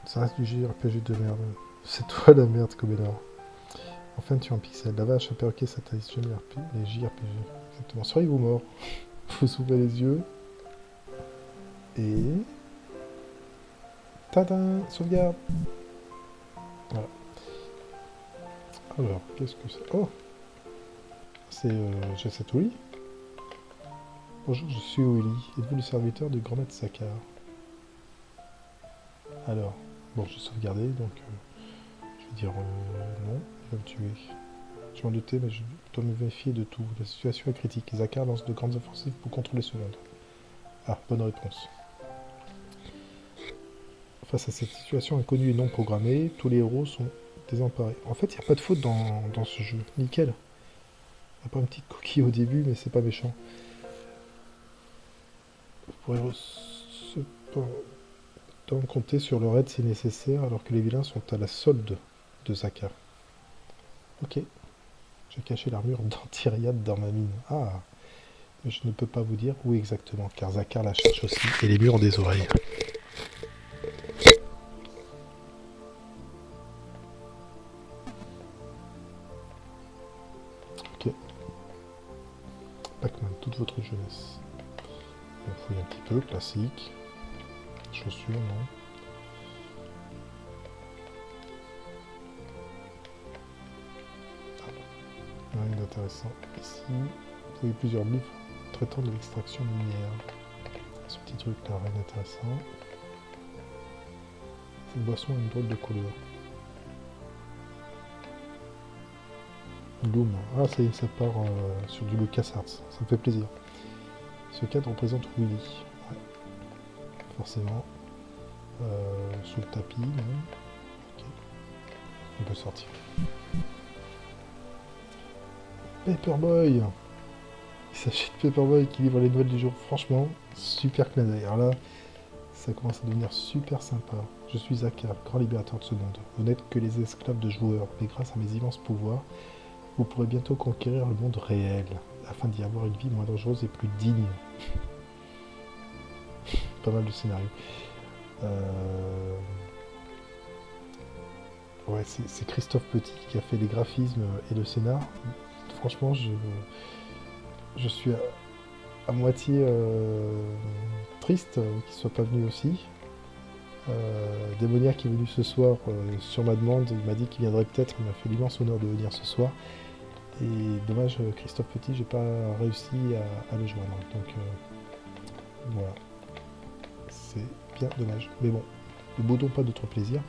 Ça reste du JRPG de merde. C'est toi la merde, Comédor. Enfin, tu es en pixel. La vache, un perroquet sataniste, les JRPG. Exactement. Soyez-vous mort. Vous ouvrez les yeux. Et... Tadam! Sauvegarde! Voilà. Alors, qu'est-ce que c'est? Oh! C'est Jesset Willy. Bonjour, je suis Willy. Êtes-vous le serviteur de Grand Maître Sakar? Alors, bon, j'ai sauvegardé, donc je vais dire non, il va me tuer. Je m'en doutais, mais je dois me méfier de tout. La situation est critique. Sakar lance de grandes offensives pour contrôler ce monde. Ah, bonne réponse. Face à cette situation inconnue et non programmée, tous les héros sont désemparés. En fait, il n'y a pas de faute dans ce jeu. Nickel. Il n'y a pas une petite coquille au début, mais c'est pas méchant. Vous pourrez cependant compter sur leur aide si nécessaire, alors que les vilains sont à la solde de Sakar. Ok. J'ai caché l'armure d'Antiriade dans ma mine. Ah. Mais je ne peux pas vous dire où exactement, car Sakar la cherche aussi, et les murs ont des oreilles. Ok. Pac-Man, toute votre jeunesse. On fouille un petit peu, classique. Chaussures, non. Ah. Rien d'intéressant. Ici, vous voyez plusieurs livres traitant de l'extraction minière. Ce petit truc là, rien d'intéressant. Cette boisson a une drôle de couleur. Loom. Ah, ça y est, ça part sur du LucasArts. Ça me fait plaisir. Ce cadre représente Willy. Ouais. Forcément. Sous le tapis, non. Ok. On peut sortir. Paperboy. Il s'agit de Paperboy qui livre les nouvelles du jour. Franchement, super clin d'œil. Alors là, ça commence à devenir super sympa. Je suis Sakar, grand libérateur de ce monde. Vous n'êtes que les esclaves de joueurs, mais grâce à mes immenses pouvoirs, vous pourrez bientôt conquérir le monde réel, afin d'y avoir une vie moins dangereuse et plus digne. Pas mal de scénarios. Ouais, c'est Christophe Petit qui a fait les graphismes et le scénar. Franchement, je suis à moitié triste qu'il soit pas venu aussi. Démoniac qui est venu ce soir sur ma demande, il m'a dit qu'il viendrait peut-être, il m'a fait l'immense honneur de venir ce soir. Et dommage, Christophe Petit, j'ai pas réussi à le joindre. Donc voilà, c'est bien dommage. Mais bon, ne boudons pas d'autres plaisirs.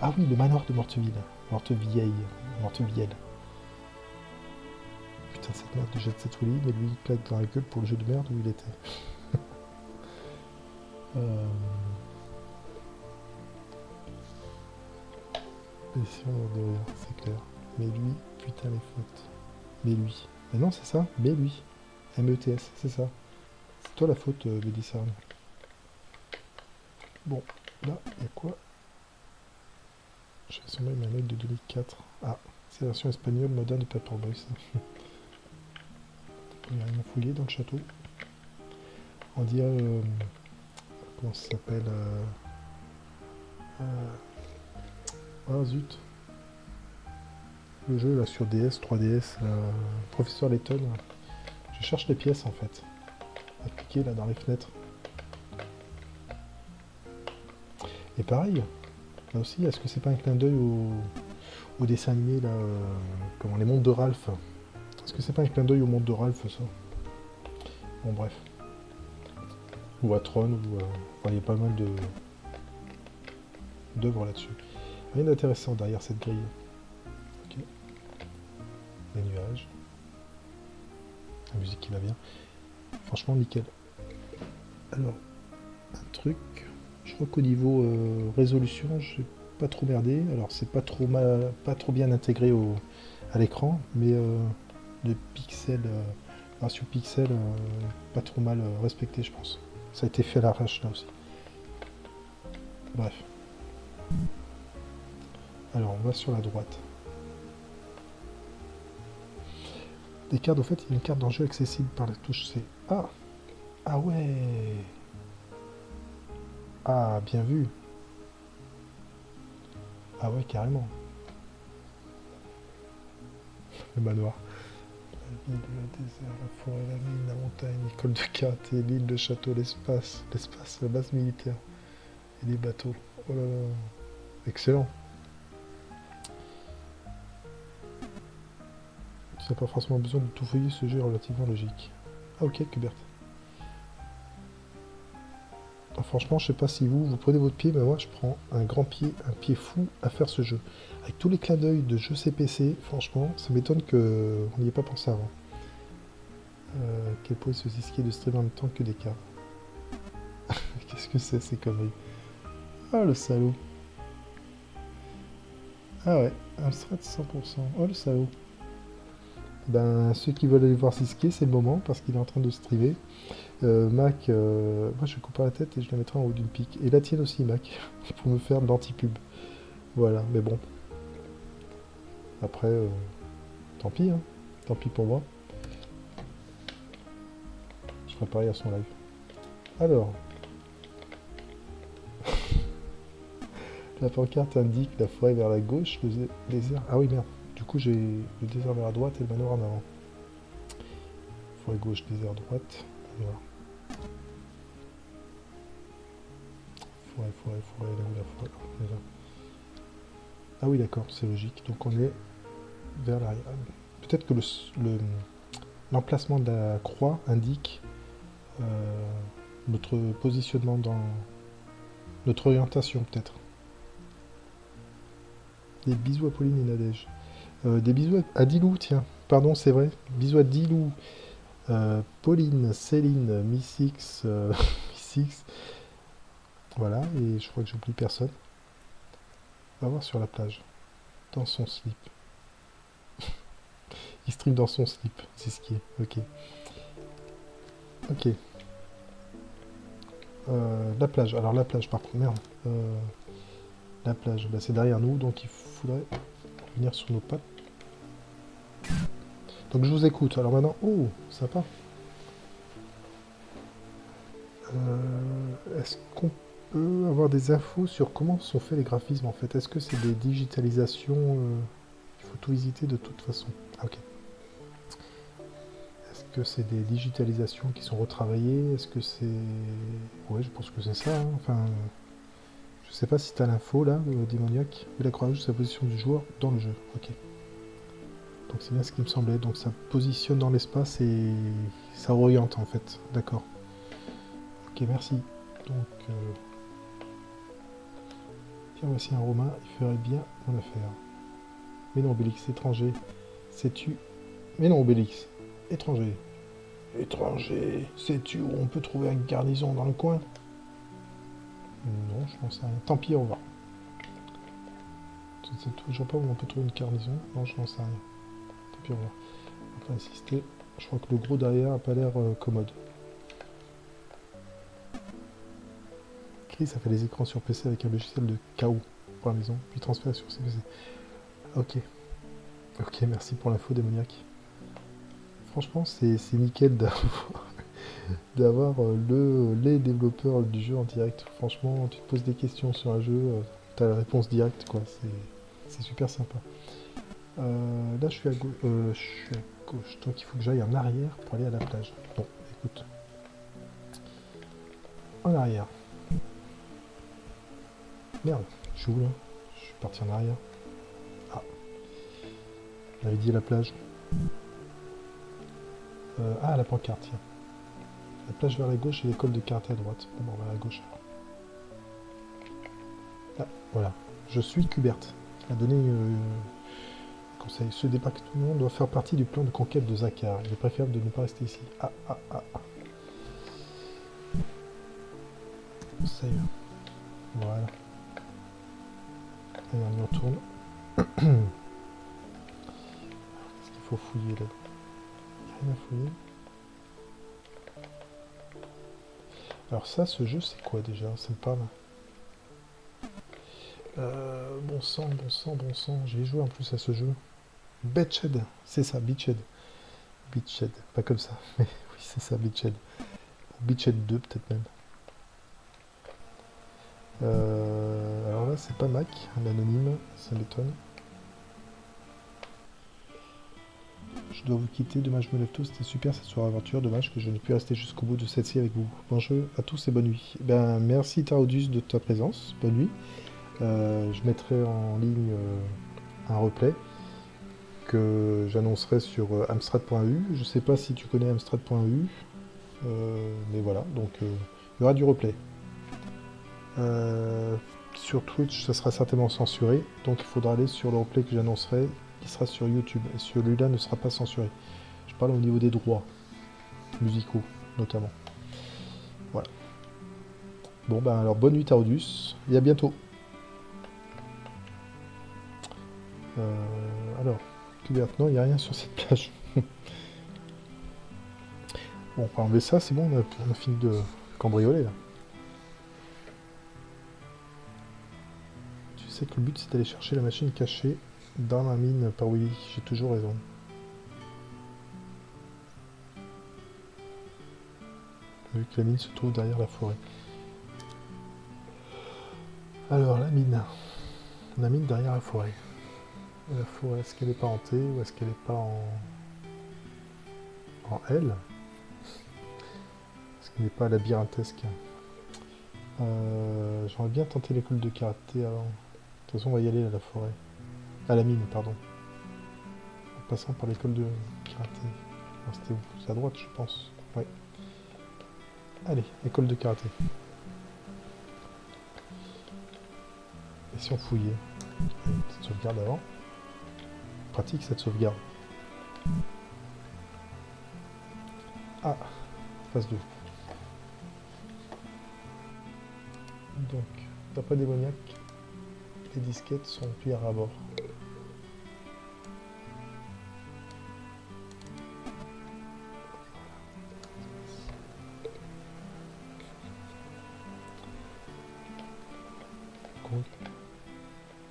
Ah oui, le manoir de Morteville. Mortevieille. Mortevielle. Putain, cette merde de Jet Set Willy, mais lui il claque dans la gueule pour le jeu de merde où il était. Et si on de rire, c'est clair. Mais lui, putain les fautes. Mais lui. Mais non, c'est ça, mais lui. METS, c'est ça. C'est toi la faute, Bélissarne. Bon, là, il y a quoi? Je vais surveiller ma note de 2004. Ah, c'est la version espagnole moderne de Paperboy, ça. Il n'y a rien fouillé dans le château. On dirait... comment ça s'appelle Ah zut. Le jeu là sur DS, 3DS, Professeur Layton. Je cherche les pièces en fait. À cliquer là dans les fenêtres. Et pareil, là aussi, est-ce que c'est pas un clin d'œil au dessin animé là, comment, les mondes de Ralph? Est-ce que c'est pas un clin d'œil au monde de Ralph ça? Bon bref. Ou à Tron, ou enfin, il y a pas mal d'œuvres là-dessus. Rien d'intéressant derrière cette grille. Ok. Les nuages. La musique qui va bien. Franchement nickel. Alors, un truc. Je crois qu'au niveau résolution, j'ai pas trop merdé. Alors c'est pas trop mal, pas trop bien intégré à l'écran, mais le pixel, ratio pixel, pas trop mal respecté, je pense. Ça a été fait à l'arrache là aussi. Bref. Alors on va sur la droite. Des cartes, en fait, il y a une carte d'enjeu accessible par la touche C. Ah! Ah ouais! Ah, bien vu! Ah ouais, carrément. Le manoir. La ville, le désert, la forêt, la mine, la montagne, l'école de karaté, l'île, le château, l'espace, la base militaire et les bateaux. Oh là là! Excellent! Tu n'as pas forcément besoin de tout feuiller, ce jeu est relativement logique. Ah ok, Kubert. Ah, franchement, je sais pas si vous prenez votre pied, mais moi je prends un pied fou à faire ce jeu. Avec tous les clins d'œil de jeux CPC, franchement, ça m'étonne qu'on n'y ait pas pensé avant. Quel point se skier de stream en même temps que des cartes. Qu'est-ce que c'est ces conneries? Ah le salaud. Ah ouais, un thread 100%. Oh le salaud. Ben, ceux qui veulent aller voir Siskier, c'est le moment, parce qu'il est en train de streamer. Mac, moi je coupe la tête et je la mettrai en haut d'une pique. Et la tienne aussi, Mac, pour me faire de l'anti-pub. Voilà, mais bon. Après, tant pis, hein. Tant pis pour moi. Je ferai pareil à son live. Alors. La pancarte indique la forêt vers la gauche, le désert... Ah oui, merde. Du coup, j'ai le désert vers la droite et le manoir en avant. Forêt gauche, désert droite. Voilà. Forêt, elle est où la forêt? Là. Ah oui, d'accord, c'est logique. Donc on est vers l'arrière. Peut-être que l'emplacement de la croix indique notre positionnement dans notre orientation, peut-être. Des bisous à Pauline et Nadège. Des bisous à Dilou, tiens. Pardon, c'est vrai. Bisous à Dilou. Pauline, Céline, Missix, Missix. Voilà, et je crois que j'oublie personne. On va voir sur la plage. Dans son slip. Il stream dans son slip, c'est ce qui est. Ok. Ok. La plage. Alors la plage, par contre, merde. La plage, bah, c'est derrière nous, donc il faudrait venir sur nos pattes. Donc je vous écoute. Alors maintenant, oh, sympa. Est-ce qu'on peux avoir des infos sur comment sont faits les graphismes en fait? Est-ce que c'est des digitalisations il faut tout visiter de toute façon. Ah, ok. Est-ce que c'est des digitalisations qui sont retravaillées? Est-ce que c'est... Ouais, je pense que c'est ça. Hein. Enfin, je sais pas si tu as l'info là, démoniaque. La croix rouge, c'est la position du joueur dans le jeu. Ok. Donc c'est bien ce qui me semblait. Donc ça positionne dans l'espace et ça oriente en fait. D'accord. Ok, merci. Donc, tiens, voici un Romain. Il ferait bien mon affaire. Mais non, Obélix, étranger. Sais-tu... Mais non, Obélix, étranger. Étranger, sais-tu où on peut trouver une garnison dans le coin? Non, je n'en sais rien. Tant pis, au revoir. Je ne sais toujours pas où on peut trouver une garnison. Non, je n'en sais rien. Tant pis, au revoir. On va pas insister. Je crois que le gros derrière n'a pas l'air commode. Chris a fait des écrans sur PC avec un logiciel de KO pour la maison, puis transféré sur ses PC. Ok. Ok, merci pour l'info démoniaque. Franchement, c'est nickel d'avoir les développeurs du jeu en direct. Franchement, tu te poses des questions sur un jeu, tu as la réponse directe, quoi. C'est super sympa. Là, je suis à gauche. Donc, il faut que j'aille en arrière pour aller à la plage. Bon, écoute. En arrière. Merde, je suis où, là? Je suis parti en arrière. Ah. J'avais dit la plage. La pancarte, tiens. La plage vers la gauche et l'école de karaté à droite. Bon, vers la gauche. Ah, voilà. Je suis Kubert. Il a donné conseil. Ce département doit faire partie du plan de conquête de Zakar. Il est préférable de ne pas rester ici. Ah. Ça y est. Voilà. Allez, on y retourne. Qu'est-ce qu'il faut fouiller là? Il n'y a rien à fouiller. Alors ça, ce jeu, c'est quoi déjà? Ça me parle. Bon sang. J'ai joué en plus à ce jeu. Beachhead, c'est ça, Beachhead. Beachhead, pas comme ça, mais oui, c'est ça, Beachhead. Beachhead 2, peut-être même. Alors là, c'est pas Mac, un anonyme, ça m'étonne. Je dois vous quitter, dommage, je me lève tôt, c'était super cette soirée aventure, dommage que je n'ai pu rester jusqu'au bout de celle-ci avec vous. Bonjour à tous et bonne nuit. Ben, merci Taraudus de ta présence, bonne nuit. Je mettrai en ligne un replay que j'annoncerai sur amstrad.eu. Je sais pas si tu connais amstrad.eu, mais voilà, donc il y aura du replay. Sur Twitch, ça sera certainement censuré, donc il faudra aller sur le replay que j'annoncerai, qui sera sur YouTube, et celui-là ne sera pas censuré. Je parle au niveau des droits musicaux, notamment. Voilà. Bon, ben alors, bonne nuit Taraudus, et à bientôt. Alors, Kubert, non, il n'y a rien sur cette plage. Bon, on va enlever ça, c'est bon, on a fini de cambrioler, là. Tu sais que le but, c'est d'aller chercher la machine cachée dans la mine par Willy. J'ai toujours raison. Vu que la mine se trouve derrière la forêt. Alors, la mine. La mine derrière la forêt. La forêt, est-ce qu'elle est pas en T ou est-ce qu'elle est pas en L? Est-ce qu'elle n'est pas labyrinthesque? J'aimerais bien tenter l'école de karaté avant. De toute façon, on va y aller à la forêt. À la mine, pardon. En passant par l'école de karaté. C'était où? C'est à droite, je pense. Oui. Allez, école de karaté. Et si on fouillait? Une petite sauvegarde avant. Pratique cette sauvegarde. Ah, phase 2. Donc, d'après démoniaque, les disquettes sont pires à bord.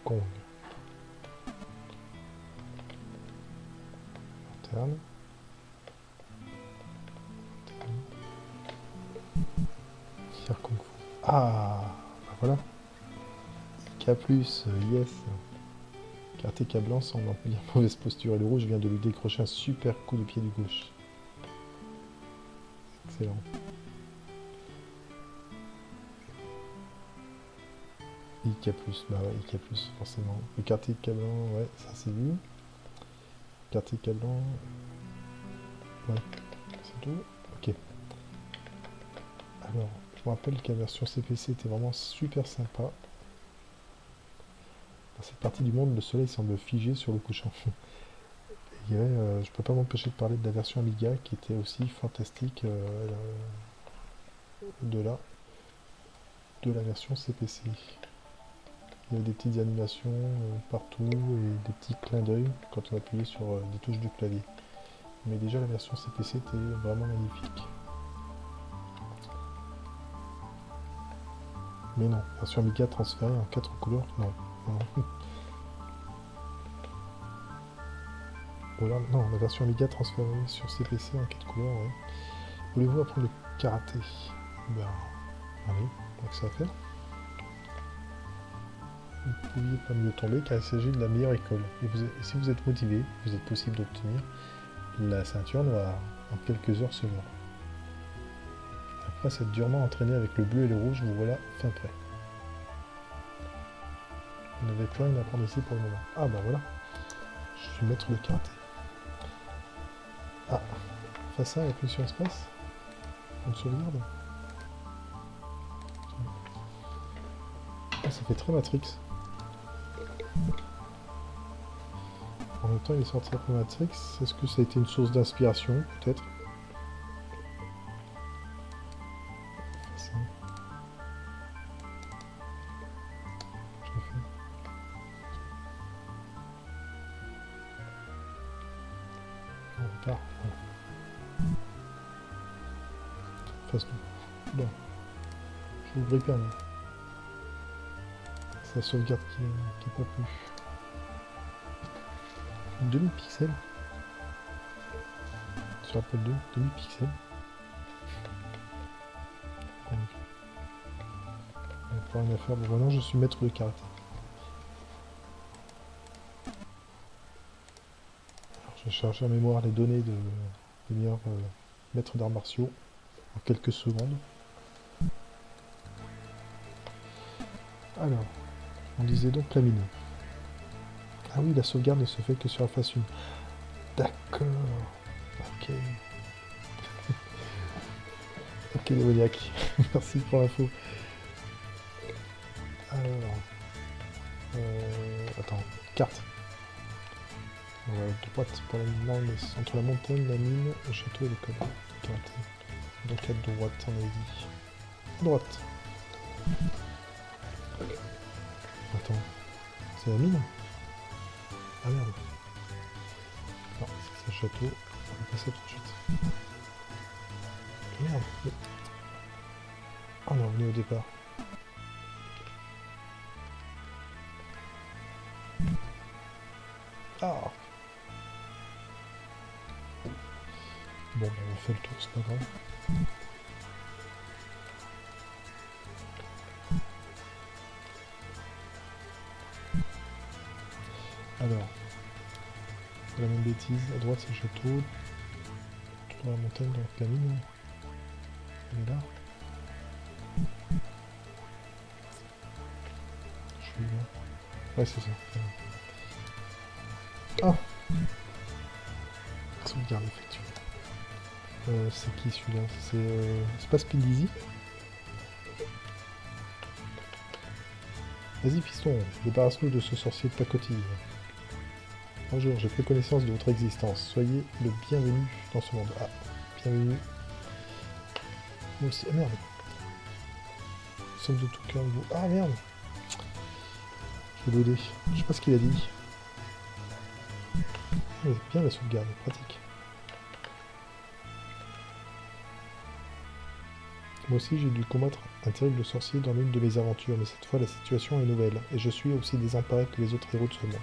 Kong. Interne. Faire Kung Fu. Ah, Voilà. K+, yes. Quartier K blanc semble en bien mauvaise posture et le rouge vient de lui décrocher un super coup de pied du gauche. Excellent. IK+, bah ouais, IK+, forcément. Le quartier K blanc, ouais, ça c'est vu. Quartier K blanc, ouais, c'est tout. Ok. Alors, je me rappelle que la version CPC était vraiment super sympa. Dans cette partie du monde, le soleil semble figé sur le couchant. Et je peux pas m'empêcher de parler de la version Amiga qui était aussi fantastique de la version CPC. Il y avait des petites animations partout et des petits clins d'œil quand on appuyait sur des touches du clavier. Mais déjà la version CPC était vraiment magnifique. Mais non, version Amiga transférée en 4 couleurs, non. Non. Voilà, non, la version Amiga transférée sur CPC en 4 couleurs, ouais. Voulez-vous apprendre le karaté? Ben, allez, donc ça à faire. Vous ne pouviez pas mieux tomber car il s'agit de la meilleure école. Et si vous êtes motivé, vous êtes possible d'obtenir la ceinture noire en quelques heures seulement. Après s'être durement entraîné avec le bleu et le rouge, vous voilà fin prêt. Vous n'avez plus rien à apprendre ici pour le moment. Ah bah voilà, je suis maître de karaté. Ah, face A, appuie sur espace. Une sauvegarde. Ah, ça fait très Matrix. En même temps, il est sorti après Matrix. Est-ce que ça a été une source d'inspiration, peut-être? Je l'ai fait. On repart. Voilà. Face tout. Bon. Je l'ouvrirai pas, mais... c'est la sauvegarde qui est pas plus. Une demi-pixel. Sur Apple 2, demi-pixel. Pas rien à faire. Bon, maintenant je suis maître de karaté. Alors, je vais charger en mémoire les données des meilleurs maîtres d'arts martiaux en quelques secondes. Alors, on disait donc la mine. Ah oui, la sauvegarde ne se fait que sur la face 1. D'accord. Ok. Ok, démoniaque. Merci pour l'info. Alors. Attends. Carte. Droite pour la mine. Entre la montagne, la mine, le château et l'école. Carte. Donc à droite, on avait dit. À droite. Attends. C'est la mine? Ah merde. Non, c'est le château. On va passer tout de suite. Merde. Ah non, on est au départ. Ah. Bon, on fait le tour, c'est pas grave. Alors, la même bêtise, à droite c'est le château, tout dans la montagne, donc la mine, elle est là. Je suis là. Ouais, c'est ça. Ah! Sauvegarde effectuée. C'est qui celui-là? C'est pas Speed Easy? Vas-y fiston, débarrasse-nous de ce sorcier de pacotille. Bonjour, j'ai pris connaissance de votre existence. Soyez le bienvenu dans ce monde. Ah, bienvenue. Moi aussi. Ah merde. Nous sommes de tout cœur de vous. Ah merde. Je vais loader. Je sais pas ce qu'il a dit. Ah, bien la sauvegarde, pratique. Moi aussi j'ai dû combattre un terrible sorcier dans l'une de mes aventures, mais cette fois la situation est nouvelle, et je suis aussi désemparé que les autres héros de ce monde.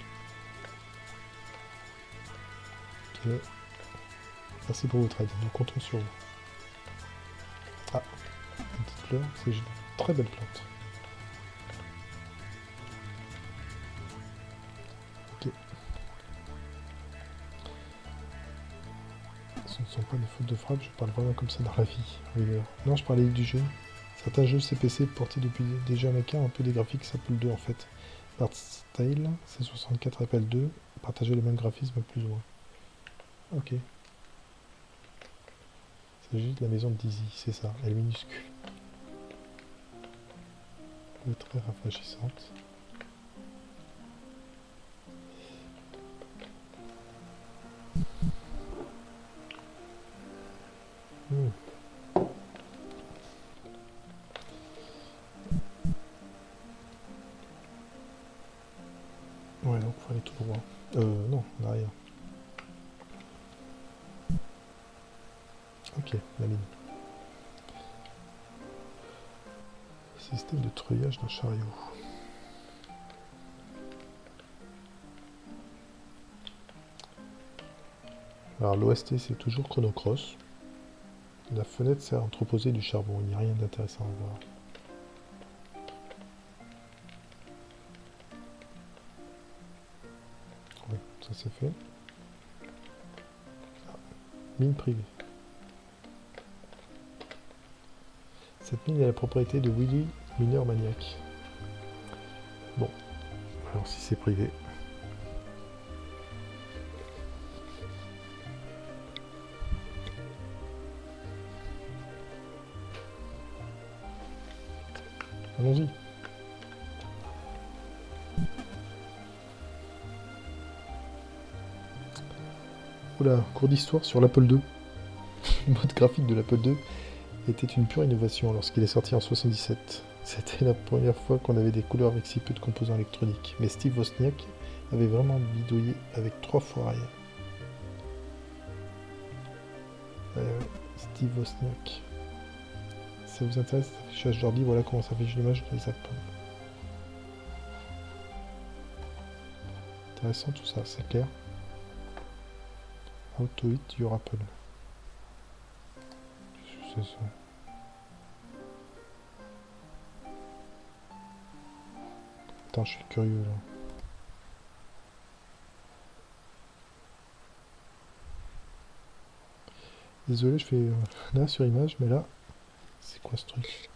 Ok. Merci pour votre aide, nous comptons sur vous. Ah, une petite fleur, c'est une très belle plante. Ce ne sont pas des fautes de frappe, je parle vraiment comme ça dans la vie. River. Non, je parlais du jeu. Certains jeux CPC portés depuis des jeux américains ont un peu des graphiques Apple II en fait. Art Style, C64 Apple II, partageaient le même graphisme plus ou moins. Ok. C'est juste la maison de Dizzy, c'est ça, elle est minuscule. Elle est très rafraîchissante. Ouais, donc faut aller tout droit. Non, en arrière. Ok, la mine. Système de treuillage d'un chariot. Alors l'OST c'est toujours Chrono Cross. La fenêtre sert à entreposer du charbon, il n'y a rien d'intéressant à voir. Oui, ça c'est fait. Ah, mine privée. Cette mine est la propriété de Willy, mineur maniaque. Bon, alors si c'est privé. Allons-y. Oula, cours d'histoire sur l'Apple II. Le mode graphique de l'Apple II était une pure innovation lorsqu'il est sorti en 77. C'était la première fois qu'on avait des couleurs avec si peu de composants électroniques. Mais Steve Wozniak avait vraiment bidouillé avec 3 foirailles. Steve Wozniak. Si ça vous intéresse, cet affichage d'ordi, voilà comment s'affiche l'image des Apple. Intéressant tout ça, c'est clair. How to eat your Apple. Qu'est-ce que c'est ça? Attends, je suis curieux là. Désolé, je fais là sur image, mais là, c'est quoi ce truc?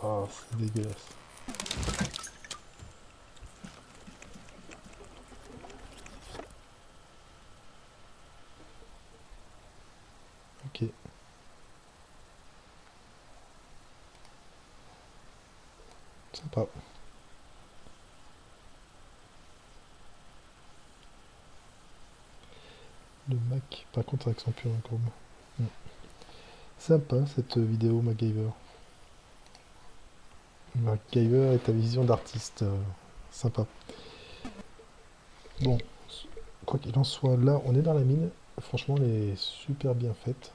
Oh, c'est dégueulasse. Ok. Sympa. Le Mac, par contre, avec son pur chrome. Sympa cette vidéo MacGyver. MacGyver et ta vision d'artiste. Sympa. Bon, quoi qu'il en soit, là, on est dans la mine. Franchement, elle est super bien faite.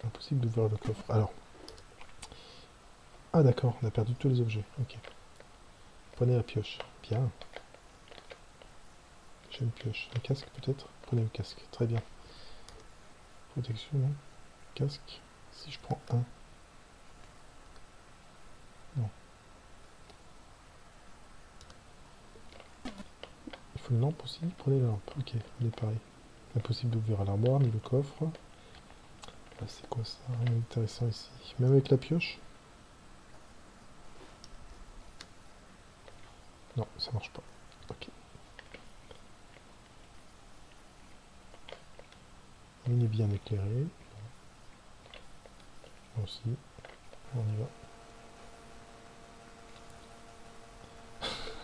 Impossible d'ouvrir le coffre. Alors. Ah d'accord, on a perdu tous les objets. Ok. Prenez la pioche. Bien. J'ai une pioche. Un casque peut-être? Prenez le casque. Très bien. Protection, non? Casque. Si je prends un. Non. Il faut une lampe aussi? Prenez la lampe. Ok, on est pareil. Impossible d'ouvrir l'armoire ni le coffre. Là, c'est quoi ça? Rien d'intéressant ici. Même avec la pioche? Non, ça marche pas. Ok. Il est bien éclairé. Aussi. On y va.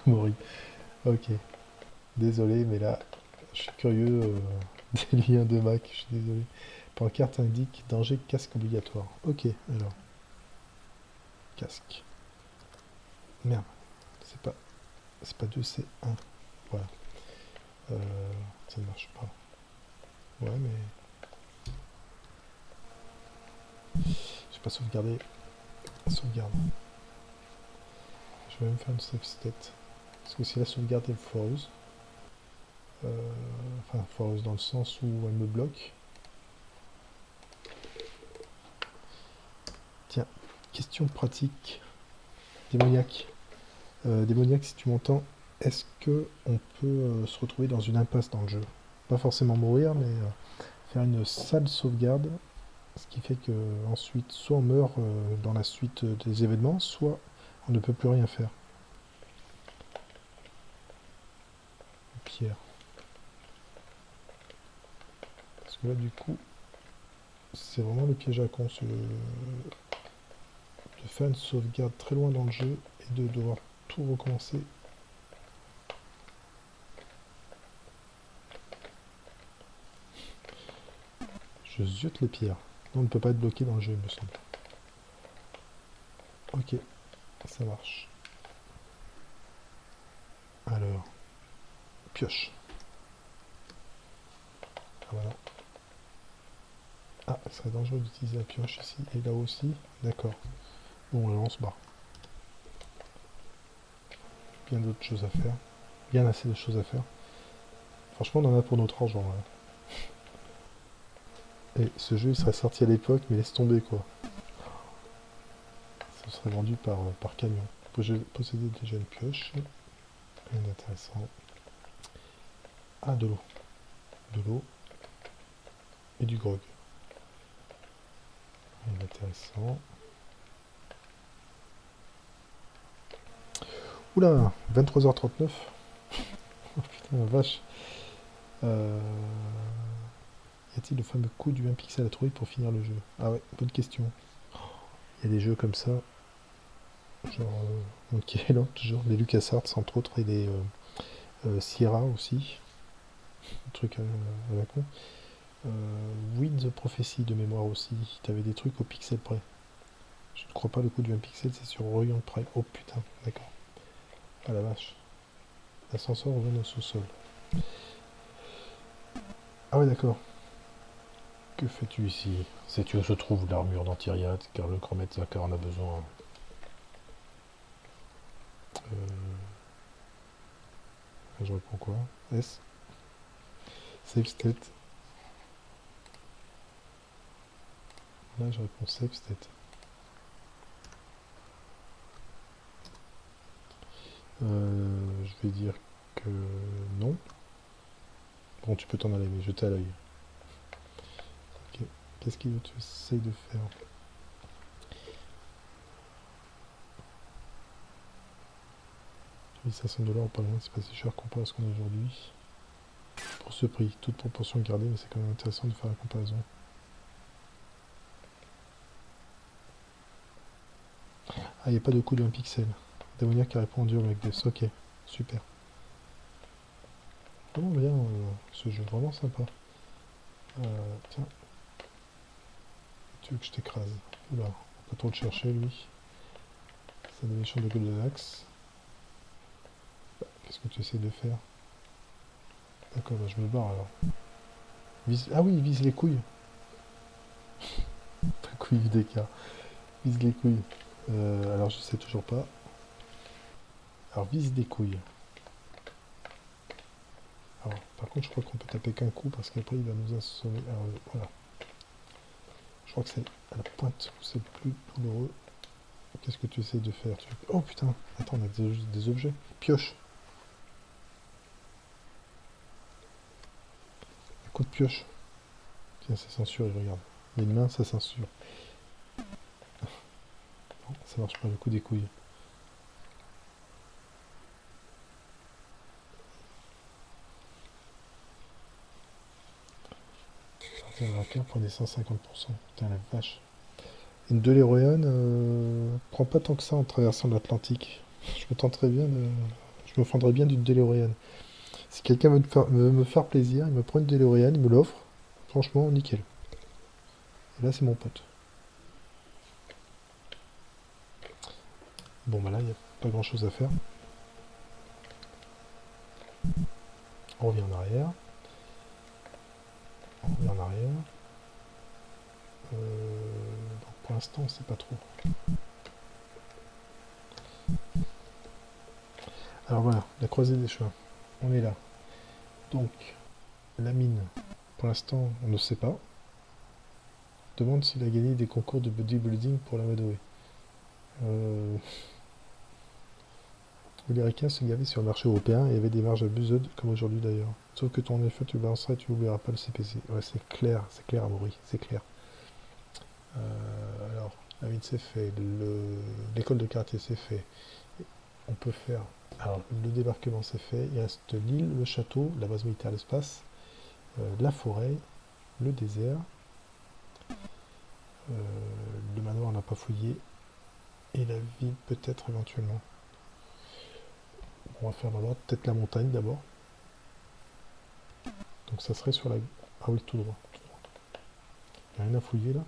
Mori. Ok. Désolé, mais là, je suis curieux des liens de Mac. Je suis désolé. Pancarte indique danger casque obligatoire. Ok, alors. Casque. Merde. C'est pas 2, c'est 1. Voilà. Ça ne marche pas. Ouais, mais... J'ai pas sauvegardé. Sauvegarde. Je vais même faire une save state. Parce que si la sauvegarde est foireuse, enfin foireuse dans le sens où elle me bloque. Tiens, question pratique. Démoniaque. Démoniaque, si tu m'entends, est-ce que on peut se retrouver dans une impasse dans le jeu? Pas forcément mourir, mais faire une sale sauvegarde, ce qui fait que ensuite soit on meurt dans la suite des événements, soit on ne peut plus rien faire. Pierre. Parce que là, du coup, c'est vraiment le piège à con, de faire une sauvegarde très loin dans le jeu et de devoir tout recommencer. Je ziote les pierres. Non, on ne peut pas être bloqué dans le jeu, il me semble. Ok, ça marche. Alors, pioche. Ah voilà. Ah, ça serait dangereux d'utiliser la pioche ici et là aussi. D'accord. Bon, alors on se barre. Bien d'autres choses à faire. Bien assez de choses à faire. Franchement, on en a pour notre argent. Là. Et ce jeu, il serait sorti à l'époque, mais laisse tomber quoi. Ce serait vendu par camion. Posséder déjà une pioche. Rien d'intéressant. Ah, de l'eau. De l'eau. Et du grog. Rien d'intéressant. Oula, 23h39. Oh putain, la vache. Y a-t-il le fameux coup du 1 pixel à trouver pour finir le jeu? Ah ouais, bonne question. Il y a des jeux comme ça, genre Monkey Island, toujours, les LucasArts entre autres, et les Sierra aussi, un truc à la con. With the Prophecy de mémoire aussi, t'avais des trucs au pixel près. Je ne crois pas le coup du 1 pixel, c'est sur Orient Prime. Oh putain, d'accord. Ah la vache. L'ascenseur revient au sous-sol. Ah ouais, d'accord. Que fais-tu ici? Sais-tu où se trouve l'armure d'Antiriat, car le grand maître Zakar en a besoin. Je réponds quoi? S. Save state. Là, je réponds save state. Je vais dire que non. Bon, tu peux t'en aller, mais jeter à l'œil. Ok. Qu'est-ce qu'il tu essayes de faire? Oui, 500 $, pas loin, c'est pas si cher comparé à ce qu'on a aujourd'hui. Pour ce prix, toute proportion gardée, mais c'est quand même intéressant de faire la comparaison. Ah, il n'y a pas de coup de 1 pixel. Démoniaque qui a répondu avec des... Ok, super. Vraiment bien ce jeu, vraiment sympa. Tiens. Tu veux que je t'écrase? Oula, on va pas trop le chercher lui. C'est des méchants de Golden Axe. Qu'est-ce que tu essaies de faire? D'accord, bah je me barre alors. Ah oui, vise les couilles. Pas couilles d'écart. Vise les couilles. Alors je sais toujours pas. Alors vise des couilles. Alors, par contre, je crois qu'on peut taper qu'un coup parce qu'après il va nous assommer. Alors voilà. Je crois que c'est à la pointe où c'est le plus douloureux. Qu'est-ce que tu essayes de faire? Oh putain, attends, on a des objets. Pioche. Un coup de pioche. Tiens, ça censure, regarde. Il y a une main, ça censure. Non, ça marche pas, le coup des couilles. Sortir un racker pour des 150%. Putain, la vache. Une de l'héroïne prend pas tant que ça en traversant l'Atlantique. Je me tenterais bien de... Je Je me fendrais bien d'une DeLorean. Si quelqu'un veut me faire plaisir, il me prend une DeLorean, il me l'offre. Franchement, nickel. Et là, c'est mon pote. Bon, bah là, il n'y a pas grand chose à faire. On revient en arrière. On revient en arrière. Donc pour l'instant, on sait pas trop. Alors voilà, la croisée des chemins. On est là. Donc, la mine, pour l'instant, on ne sait pas. Demande s'il a gagné des concours de bodybuilding pour l'amadouer. Les requins se gavaient sur le marché européen et avaient des marges abuseuses, comme aujourd'hui d'ailleurs. Sauf que ton effet, tu balanceras et tu n'oublieras pas le CPC. Ouais, c'est clair, Amaury, c'est clair. Alors, la mine c'est fait, l'école de karaté c'est fait. On peut faire... Alors, le débarquement c'est fait, il reste l'île, le château, la base militaire, l'espace, la forêt, le désert, le manoir on n'a pas fouillé, et la ville peut-être éventuellement. On va faire d'abord peut-être la montagne d'abord. Donc ça serait sur la... Ah oui, tout droit. Il n'y a rien à fouiller là.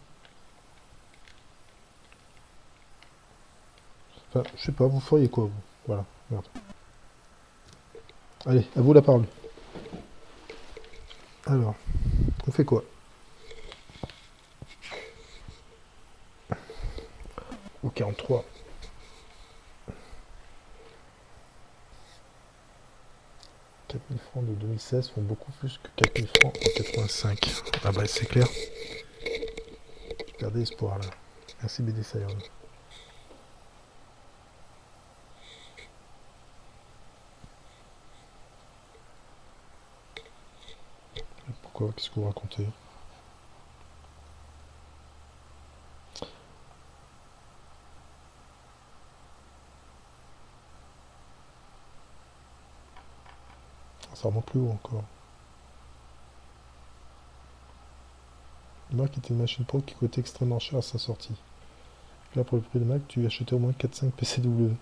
Enfin, je sais pas, vous feriez quoi vous? Voilà, merde. Allez, à vous la parole. Alors, on fait quoi? Au 43. 4000 francs de 2016 font beaucoup plus que 4000 francs en 85. Ah bah c'est clair. Perdez espoir là. Merci BD Sion. Pourquoi? Qu'est-ce que vous racontez? Ça remonte plus haut encore. Le Mac était une machine pro qui coûtait extrêmement cher à sa sortie. Là, pour le prix de Mac, tu achetais au moins 4-5 PCW.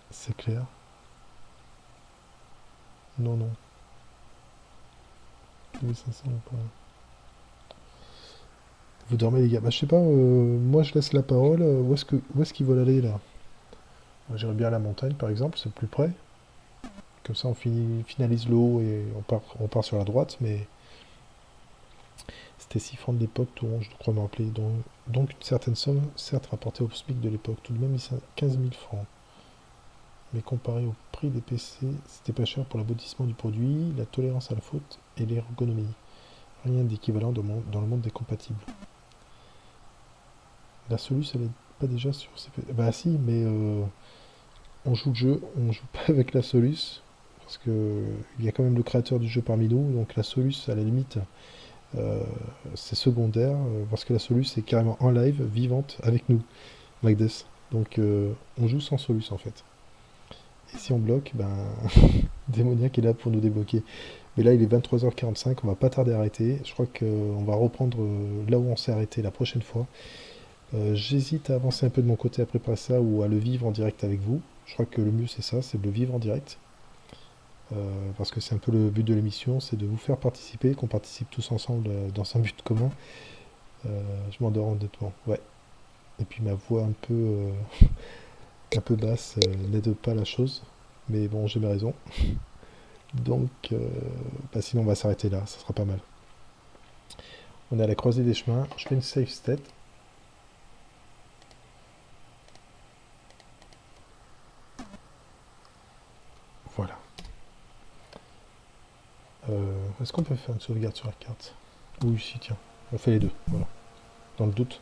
C'est clair. Non, non. 2500 ou pas. Vous dormez les gars. Bah je sais pas, moi je laisse la parole. Où est-ce qu'ils veulent aller là? Moi j'irais bien à la montagne par exemple, c'est plus près. Comme ça on finalise l'eau et on part sur la droite, mais c'était 6 francs de l'époque, tout rond, je crois me rappeler. Donc une certaine somme, certes rapportée au SMIC de l'époque, tout de même 15 000 francs. Mais comparé au prix des PC, c'était pas cher pour l'aboutissement du produit, la tolérance à la faute et l'ergonomie. Rien d'équivalent dans le monde des compatibles. La Solus, elle est pas déjà sur CP... Bah si, mais on joue le jeu, on joue pas avec la Solus, parce que il y a quand même le créateur du jeu parmi nous, donc la Solus, à la limite, c'est secondaire, parce que la Solus est carrément en live, vivante, avec nous, Magdes. Donc on joue sans Solus en fait. Et si on bloque, ben Démoniaque est là pour nous débloquer. Mais là il est 23h45, on va pas tarder à arrêter. Je crois qu'on va reprendre là où on s'est arrêté la prochaine fois. J'hésite à avancer un peu de mon côté à préparer ça ou à le vivre en direct avec vous. Je crois que le mieux c'est ça, c'est de le vivre en direct. Parce que c'est un peu le but de l'émission, c'est de vous faire participer, qu'on participe tous ensemble dans un but commun. Je m'endors honnêtement, ouais. Et puis ma voix un peu basse n'aide pas la chose. Mais bon, j'ai mes raisons. Donc, bah sinon on va s'arrêter là, ça sera pas mal. On est à la croisée des chemins, je fais une save state. Voilà. Est-ce qu'on peut faire une sauvegarde sur la carte? Oui, si, tiens. On fait les deux, voilà. Dans le doute.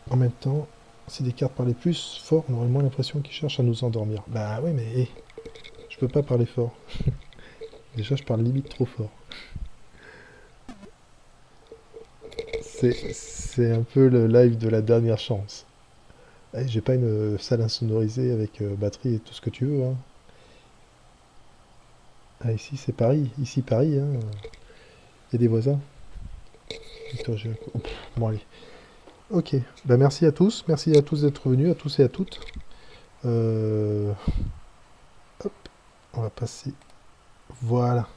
En même temps, si des cartes parlaient plus fort, on aurait moins l'impression qu'ils cherchent à nous endormir. Bah oui, mais je peux pas parler fort. Déjà, je parle limite trop fort. C'est un peu le live de la dernière chance. J'ai pas une salle insonorisée avec batterie et tout ce que tu veux, hein. Ah, ici c'est Paris, hein. Il y a des voisins. Bon allez. Ok, bah merci à tous d'être venus, à tous et à toutes. Euh, hop, on va passer. Voilà.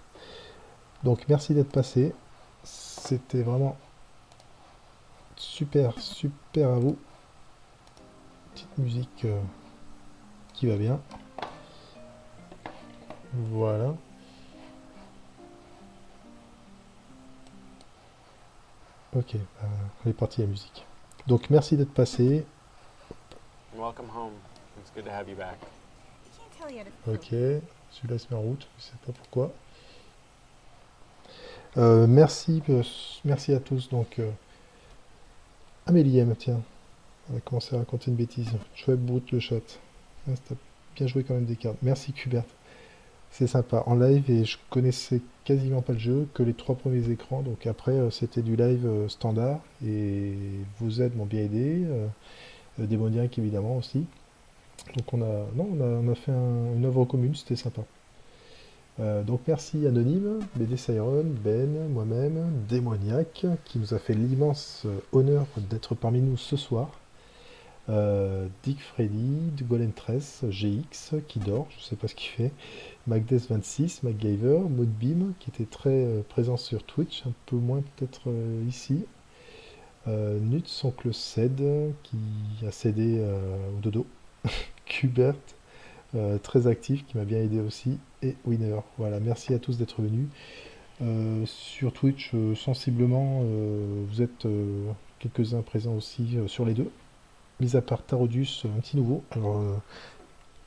Donc merci d'être passé. C'était vraiment super, super à vous. Petite musique qui va bien. Voilà. Ok, on est parti la musique. Donc merci d'être passé. Welcome home. It's good to have you back. I can't tell you how to feel. Ok, celui-là se met en route, je sais pas pourquoi. Merci, merci à tous. Donc Amélie M, tiens, on va commencer à raconter une bêtise. Chouette brute le chat. Ah, t'as bien joué quand même des cartes. Merci Kubert. C'est sympa. En live, et je connaissais quasiment pas le jeu, que les 3 premiers écrans. Donc après, c'était du live standard. Et vos aides m'ont bien aidé. Démoniaque évidemment aussi. Donc on a fait une œuvre commune, c'était sympa. Donc merci Anonyme, BD Siren, Ben, moi-même, Démoniaque, qui nous a fait l'immense honneur d'être parmi nous ce soir. Dick Freddy, du Golem 13, GX, qui dort, je sais pas ce qu'il fait. Magdes26, MacGyver, Moonbeam, qui était très présent sur Twitch, un peu moins peut-être ici. Nuts, oncle Ced, qui a cédé au dodo. Kubert, très actif, qui m'a bien aidé aussi. Et Winner. Voilà, merci à tous d'être venus. Sur Twitch, sensiblement, vous êtes quelques-uns présents aussi sur les deux. Mis à part Tarodus, un petit nouveau. Alors,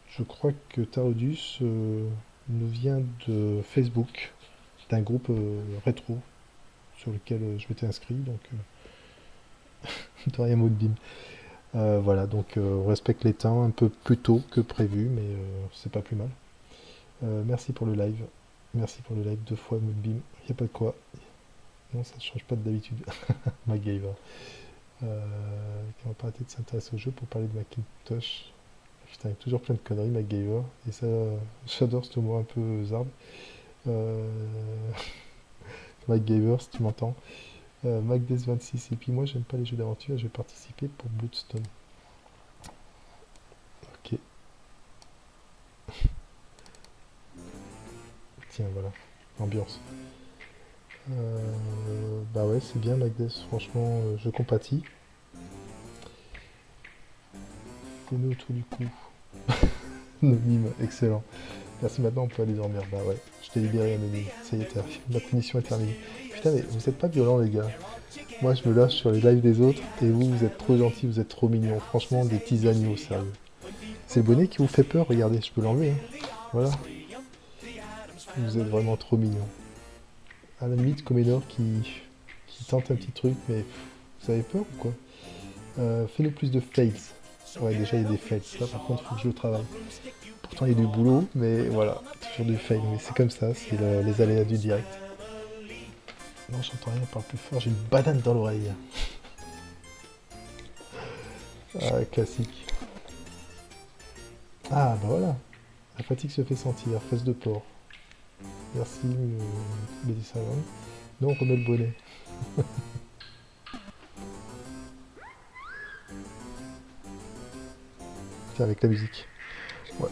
je crois que Tarodus nous vient de Facebook, d'un groupe rétro sur lequel je m'étais inscrit. Donc, de rien mot de bim. Voilà, donc on respecte les temps un peu plus tôt que prévu, mais c'est pas plus mal. Merci pour le live. Merci pour le live 2 fois, Moonbeam. Il n'y a pas de quoi. Non, ça ne change pas de d'habitude. MacGyver. Qui va pas arrêter de s'intéresser au jeu pour parler de Macintosh. Putain, il y a toujours plein de conneries, MacGyver. Et ça, j'adore ce mot un peu zarbe. MacGyver, si tu m'entends. MacDes26. Et puis moi, j'aime pas les jeux d'aventure. Je vais participer pour Bloodstone. Ok. Tiens, voilà. Ambiance. Bah ouais, c'est bien Magdes, franchement, je compatis. Fais-nous autour du cou. Anonyme, excellent. Merci, maintenant on peut aller dormir. Bah ouais, je t'ai libéré Anonyme. Ça y est, ma punition est terminée. Putain, mais vous êtes pas violents les gars. Moi je me lâche sur les lives des autres et vous êtes trop gentils, vous êtes trop mignons. Franchement, des petits agneaux, sérieux. C'est le bonnet qui vous fait peur, regardez, je peux l'enlever. Hein. Voilà. Vous êtes vraiment trop mignons. À la limite, Comenor qui tente un petit truc, mais vous avez peur ou quoi? Fais-nous plus de fails. Ouais, déjà il y a des fails. Ça, par contre, il faut que je le travaille. Pourtant, il y a du boulot, mais voilà, toujours du fail. Mais c'est comme ça, c'est les aléas du direct. Non, j'entends rien, parle plus fort. J'ai une banane dans l'oreille. Ah, classique. Ah, bah voilà. La fatigue se fait sentir. Fesse de porc. Merci, BD Siren. Non, on remet le bonnet. Tiens, avec la musique. Ouais.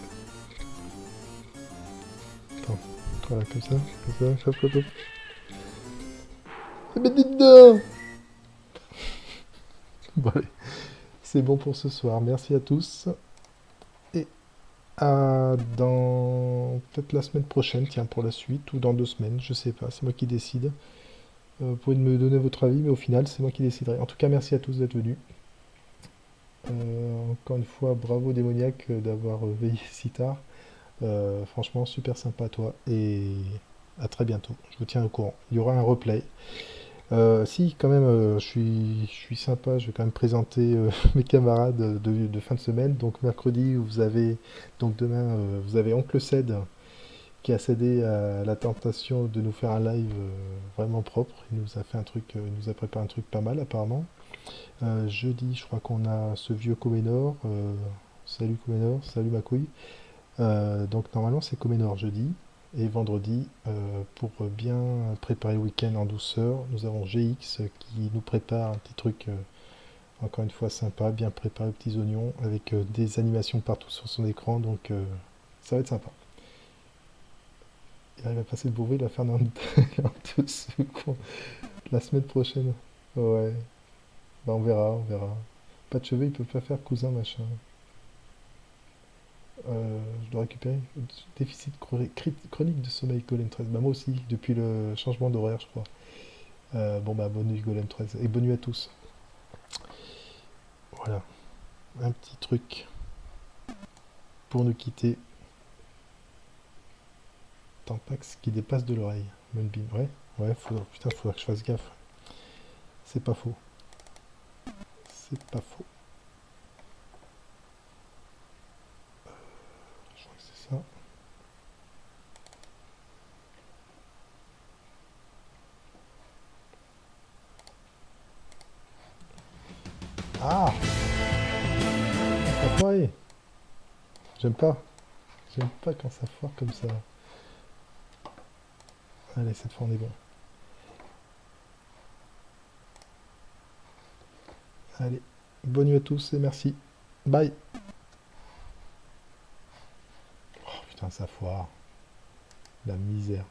Attends. Voilà, comme ça. Hop, hop, hop. Mais dites donc. Bon, allez. C'est bon pour ce soir. Merci à tous. Et à dans peut-être la semaine prochaine, tiens, pour la suite, ou dans 2 semaines, je sais pas, c'est moi qui décide. Vous pouvez me donner votre avis, mais au final, c'est moi qui déciderai. En tout cas, merci à tous d'être venus. Encore une fois, bravo Démoniaque d'avoir veillé si tard. Franchement, super sympa à toi. Et à très bientôt. Je vous tiens au courant. Il y aura un replay. Si, quand même, je suis sympa. Je vais quand même présenter mes camarades de fin de semaine. Donc, mercredi, vous avez, donc demain, vous avez Oncle Ced qui a cédé à la tentation de nous faire un live vraiment propre. Il nous a fait un truc, il nous a préparé un truc pas mal, apparemment. Jeudi, je crois qu'on a ce vieux Comenor. Salut Comenor, salut ma couille. Donc, normalement, c'est Comenor jeudi. Et vendredi, pour bien préparer le week-end en douceur, nous avons GX qui nous prépare un petit truc Encore une fois, sympa, bien préparé aux petits oignons, avec des animations partout sur son écran, donc ça va être sympa. Il arrive à passer le brevet, il va faire en 2 secondes. La semaine prochaine. Ouais. Bah on verra, on verra. Pas de cheveux, il peut pas faire cousin, machin. Je dois récupérer. Déficit chronique de sommeil, Golem 13. Bah moi aussi, depuis le changement d'horaire, je crois. Bon bah bonne nuit, Golem 13. Et bonne nuit à tous. Voilà. Un petit truc pour nous quitter. Tampax qui dépasse de l'oreille. Moonbeam. Ouais, ouais, putain, faudra que je fasse gaffe. C'est pas faux. C'est pas faux. Je crois que c'est ça. Ah! Ça foiré! J'aime pas. J'aime pas quand ça foire comme ça. Allez, cette fois on est bon. Allez, bonne nuit à tous et merci. Bye! Oh putain, ça foire. La misère.